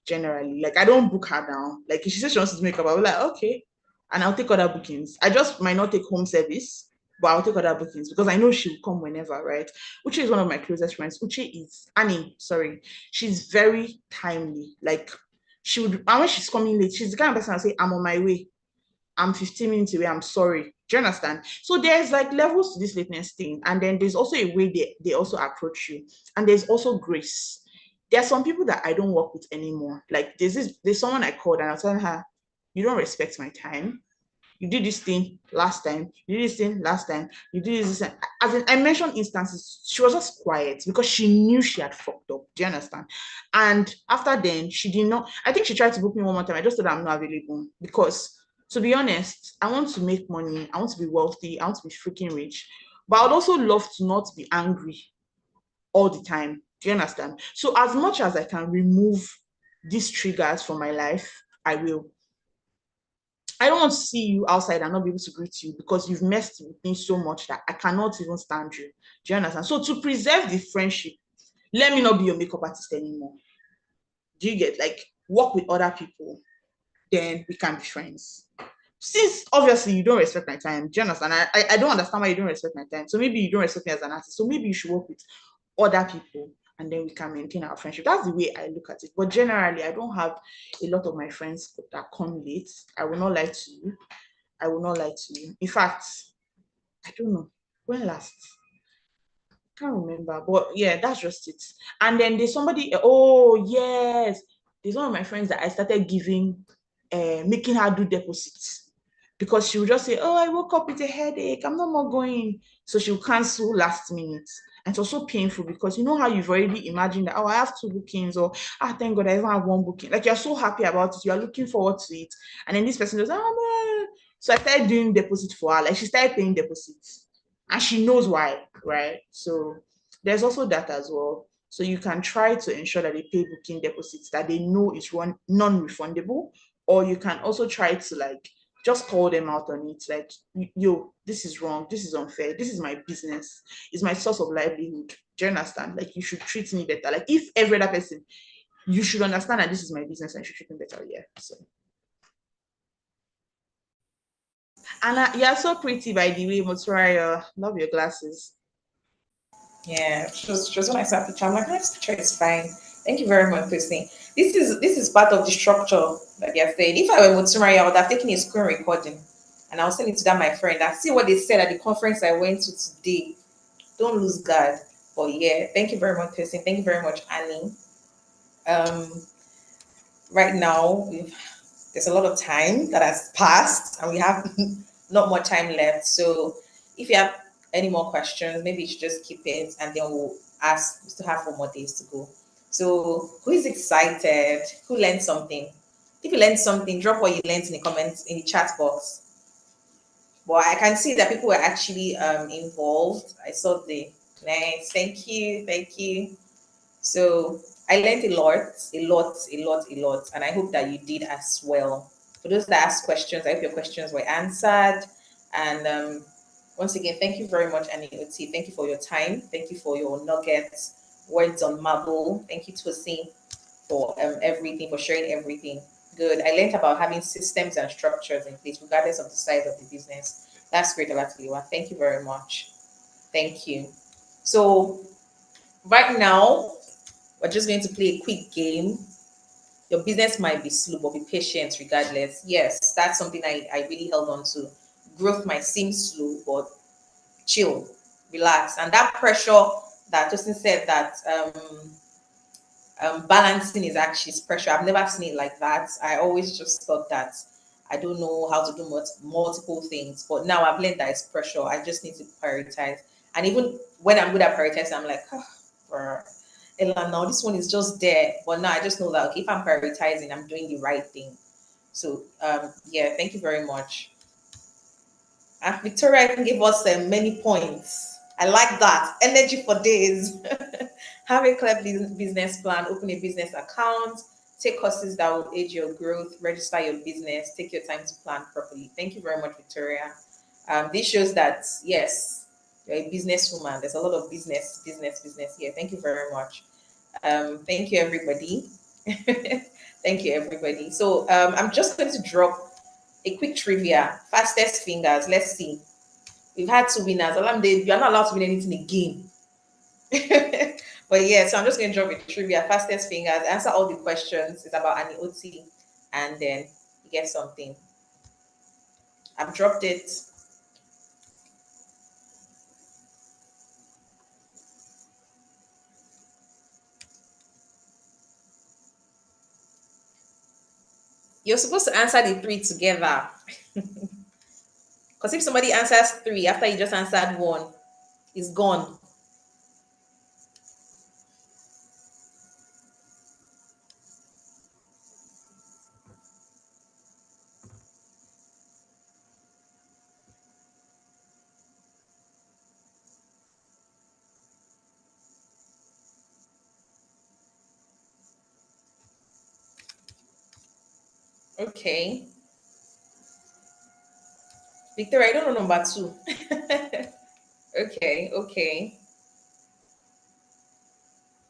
generally. Like I don't book her down. Like if she says she wants to make up, I'll be like, okay. And I'll take other bookings. I just might not take home service. but I'll take other bookings because I know she will come whenever, right? Uche is one of my closest friends. Annie, sorry. She's very timely. Like, she would, and when she's coming late, she's the kind of person I'll say, I'm on my way. I'm 15 minutes away. I'm sorry. Do you understand? So there's like levels to this lateness thing. And then there's also a way they also approach you. And there's also grace. There are some people that I don't work with anymore. Like there's someone I called and I was telling her, you don't respect my time. You did this thing last time. You did this thing last time. You did this. As in, I mentioned instances, she was just quiet because she knew she had fucked up. Do you understand? And after then, she did not. I think she tried to book me one more time. I just said I'm not available because, to be honest, I want to make money. I want to be wealthy. I want to be freaking rich. But I would also love to not be angry all the time. Do you understand? So as much as I can remove these triggers from my life, I will. I don't want to see you outside and not be able to greet you because you've messed with me so much that I cannot even stand you. Do you understand? So to preserve the friendship, let me not be your makeup artist anymore. Do you get, like, work with other people, then we can be friends. Since obviously you don't respect my time, do you understand? I don't understand why you don't respect my time. So maybe you don't respect me as an artist. So maybe you should work with other people and then we can maintain our friendship. That's the way I look at it. But generally, I don't have a lot of my friends that come late. I will not lie to you. I will not lie to you. In fact, I don't know. When last? Can't remember. But yeah, that's just it. And then there's somebody, oh yes. There's one of my friends that I started giving, making her do deposits. Because she would just say, oh, I woke up with a headache. I'm not more going. So she'll cancel last minute. And it's also painful because you know how you've already imagined that, oh, I have 2 bookings, or thank God I even have 1 booking. Like, you're so happy about it. You're looking forward to it. And then this person goes, oh, no. So I started doing deposit for her. Like, she started paying deposits. And she knows why, right? So there's also that as well. So you can try to ensure that they pay booking deposits that they know is non-refundable, or you can also try to, like, just call them out on it. Like, yo, this is wrong. This is unfair. This is my business. It's my source of livelihood. Do you understand? Like, you should treat me better. Like, if every other person, you should understand that this is my business and you should treat me better. Yeah. So, Anna, you're so pretty, by the way, Motsurayo. Love your glasses. Yeah, she was when I saw the picture. I'm like, this picture is fine. Thank you very much, Christine. This is part of the structure that they are saying. If I were Mutsumari, I would have taken a screen recording and I'll send it to that my friend. I see what they said at the conference I went to today. Don't lose guard. But yeah, thank you very much, Christine. Thank you very much, Annie. Um, right now there's a lot of time that has passed and we have not more time left. So if you have any more questions, maybe you should just keep it and then we'll ask. We still have 4 more days to go. So who is excited? Who learned something? If you learned something, drop what you learned in the comments in the chat box. But I can see that people were actually involved. I saw the nice. Thank you. Thank you. So I learned a lot, and I hope that you did as well. For those that asked questions, I hope your questions were answered. And once again, thank you very much, Annie Oti. Thank you for your time. Thank you for your nuggets, words on marble. Thank you, Tosi, for everything, for sharing everything. Good. I learned about having systems and structures in place, regardless of the size of the business. That's great, Alatiliwa. Thank you very much. Thank you. So right now, we're just going to play a quick game. Your business might be slow, but be patient regardless. Yes, that's something I really held on to. Growth might seem slow, but chill, relax. And that pressure that Justin said that balancing is actually pressure. I've never seen it like that. I always just thought that I don't know how to do multiple things, but now I've learned that it's pressure. I just need to prioritize. And even when I'm good at prioritizing, I'm like, oh, Ella, now this one is just there. But now I just know that, okay, if I'm prioritizing, I'm doing the right thing. So yeah, thank you very much. And Victoria gave us many points. I like that. Energy for days. Have a clear business plan, open a business account, take courses that will aid your growth, register your business, take your time to plan properly. Thank you very much, Victoria. This shows that, yes, you're a businesswoman. There's a lot of business here. Thank you very much. Thank you, everybody. Thank you, everybody. So I'm just going to drop a quick trivia. Fastest fingers. Let's see. We've had two winners. Olamide, you are not allowed to win anything again. But yeah, so I'm just going to drop a trivia. Fastest fingers. Answer all the questions. It's about Annie Oti. And then you get something. I've dropped it. You're supposed to answer the three together. Because if somebody answers three after you just answered one, it's gone. Okay. Victoria, I don't know number two. Okay, okay,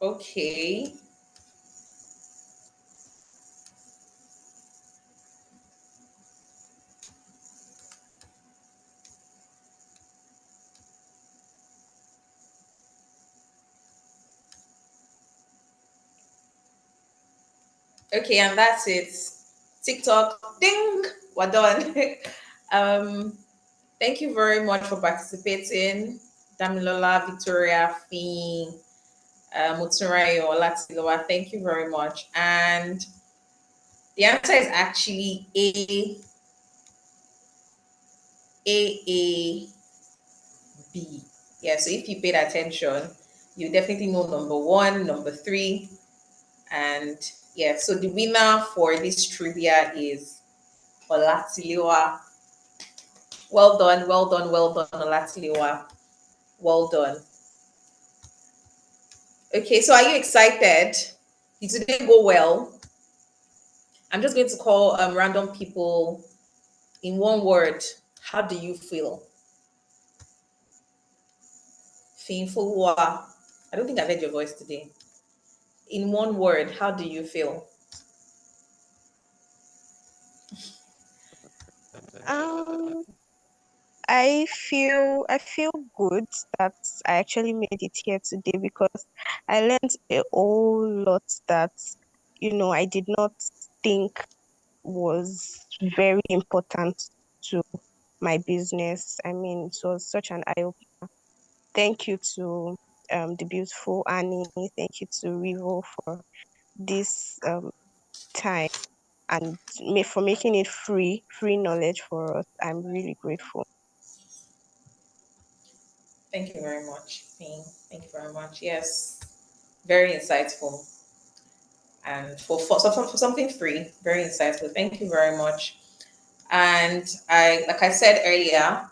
okay. Okay, and that's it. TikTok, ding, we're done. um, thank you very much for participating. Damilola, Victoria, Fee, Muturayo, Latiloa, thank you very much. And the answer is actually A, B. Yeah, so if you paid attention, you definitely know number one, number three, and yeah, so the winner for this trivia is Olatilewa. Well done, well done, well done, Olatilewa. Well done. Okay, so are you excited? Did today go well? I'm just going to call random people in one word. How do you feel? Finfulwa. I don't think I've heard your voice today. In one word, how do you feel? Um, I feel good that I actually made it here today because I learned a whole lot that I did not think was very important to my business. I mean, it was such an eye opener. Thank you to the beautiful Annie. Thank you to Rivo for this time and for making it free knowledge for us. I'm really grateful. Thank you very much, Finn. Thank you very much. Yes, very insightful. And for something free, very insightful. Thank you very much. And like I said earlier,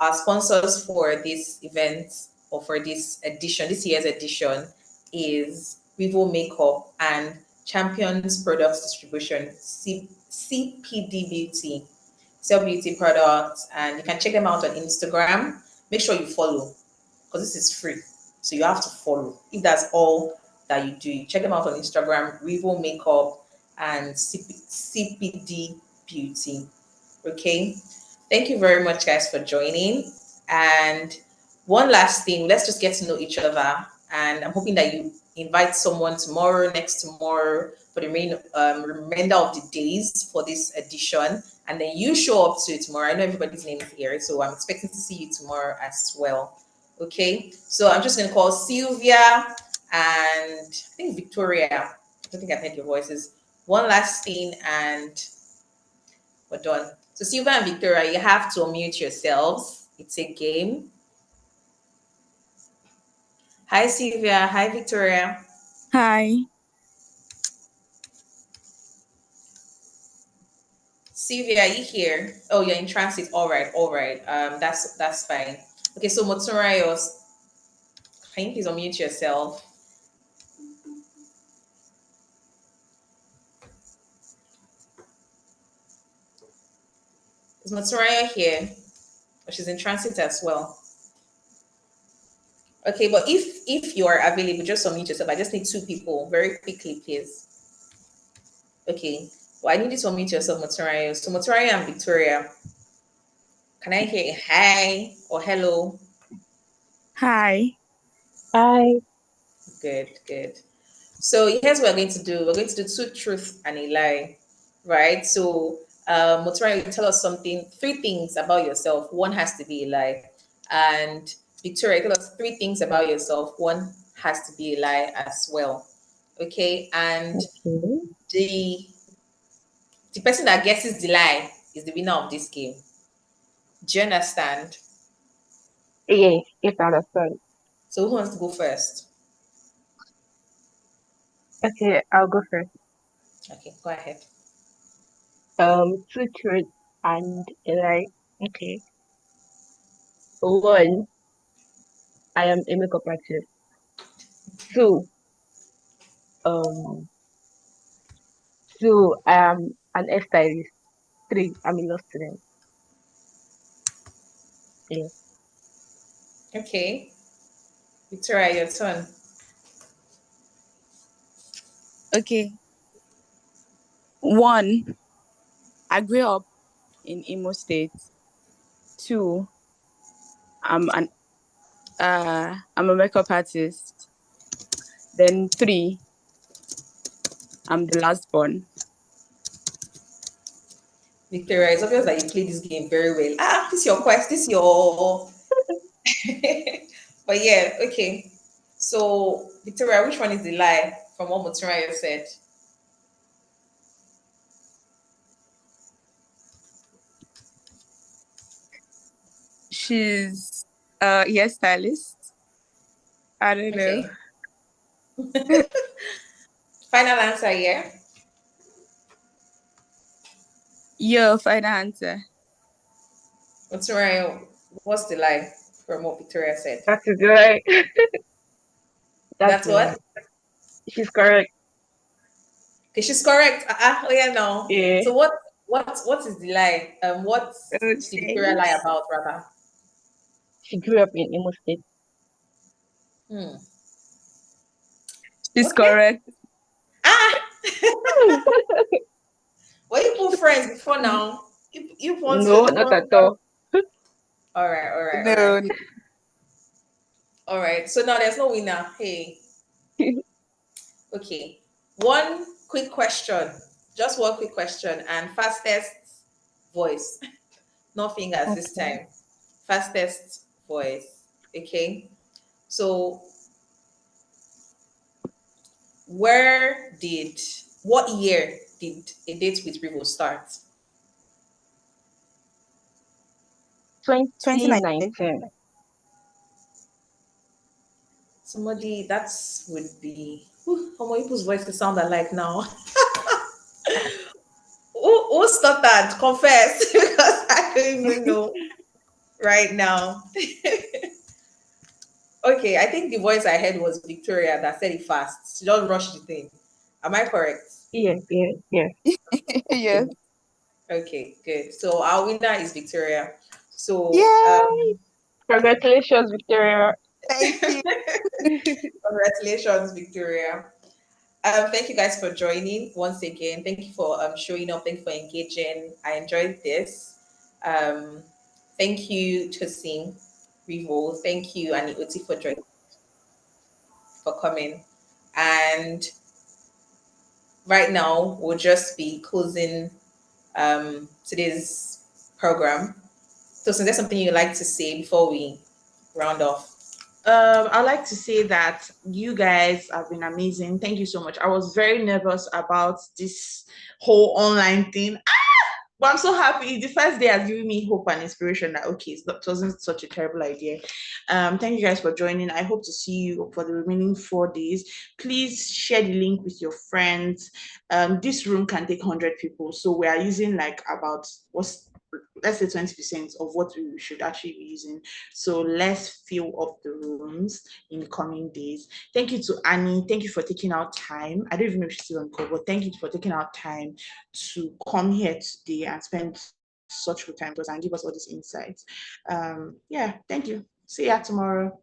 our sponsors for this event or for this edition, this year's edition, is Vivo Makeup and Champions Products Distribution, CPD Beauty. Sell beauty products, and you can check them out on Instagram. Make sure you follow because this is free. So you have to follow. If that's all that you do, check them out on Instagram, Revo Makeup and CPD Beauty. Okay. Thank you very much, guys, for joining. And one last thing, let's just get to know each other. And I'm hoping that you invite someone tomorrow, next tomorrow, for the remainder of the days for this edition. And then you show up to it tomorrow. I know everybody's name is here, so I'm expecting to see you tomorrow as well. Okay, so I'm just going to call Sylvia and I think Victoria. I don't think I've heard your voices. One last thing, and we're done. So Sylvia and Victoria, you have to unmute yourselves. It's a game. Hi Sylvia. Hi Victoria. Hi. Sylvia, are you here? Oh, you're in transit. All right, all right. That's fine. Okay, so Motsurayos, can you please unmute yourself? Is Motsuraya here? Oh, she's in transit as well. Okay, but if you are available, just unmute yourself. I just need two people very quickly, please. Okay. Well, I need you to unmute yourself, Motsuraya. So Motsuraya and Victoria, Can I hear a hi or hello? Hi. Hi. Good, good. So here's what we're going to do. We're going to do two truths and a lie, right? So Motira, you tell us something, three things about yourself. One has to be a lie. And Victoria, tell us three things about yourself. One has to be a lie as well. Okay. And Okay. the the person that guesses the lie is the winner of this game. Do you understand? Yes, yes, I understand. So who wants to go first? Okay, I'll go first. Okay, go ahead. Two truths and a lie. Okay. One, I am a makeup artist. Two, um, I am an hairstylist. Three, I'm a law student. Yeah. Okay. Victoria, your turn. Okay. One, I grew up in Imo State. Two, I'm an I'm a makeup artist. Then three, I'm the last born. Victoria, it's obvious that you play this game very well. Ah, this is your quest. This is your. But yeah, okay. So, Victoria, which one is the lie from what Motira said? She's a hairstylist. I don't know. Okay. Final answer, yeah. Your final answer. Motira, what's the lie from what Victoria said? That is right. That's That's right. what? She's correct. Okay, she's correct. Oh yeah, no. Yeah. So what is the lie? What did Okay. Victoria lie about rather? She grew up in Imo State. Hmm. She's Okay. correct. Ah, well, you put friends before now. You want to No, you not want. at all. All right, all right, all right, No. all right. So now there's no winner. Hey, okay. One quick question, just one quick question, and fastest voice, no fingers this Okay. time. Fastest voice. Okay. So where did what year did A Date with Rivo start? 2019. 2019. Somebody that would be how many people's voice to sound alike now. Who stuttered? Confess, because I don't even know right now. Okay, I think the voice I heard was Victoria that said it fast. She just rushed the thing. Am I correct? Yeah, yeah, yeah. Yes. Okay, good. So our winner is Victoria. So Yay! Congratulations, Victoria. Thank you. congratulations, Victoria. Thank you guys for joining once again. Thank you for showing up. Thank you for engaging. I enjoyed this. Um, thank you, Tosin, Revo. Thank you, Annie Uti, for coming. And right now, we'll just be closing today's program. Tosin, there's something you'd like to say before we round off? I'd like to say that you guys have been amazing. Thank you so much. I was very nervous about this whole online thing. But I'm so happy. The first day has given me hope and inspiration that okay, it wasn't such a terrible idea. Thank you guys for joining. I hope to see you for the remaining 4 days. Please share the link with your friends. This room can take 100 people, so we are using like about what's let's say 20% of what we should actually be using. So let's fill up the rooms in the coming days. Thank you to Annie. Thank you for taking out time. I don't even know if she's still on call, but thank you for taking out time to come here today and spend such good time with us and give us all these insights. Yeah, thank you. See ya tomorrow.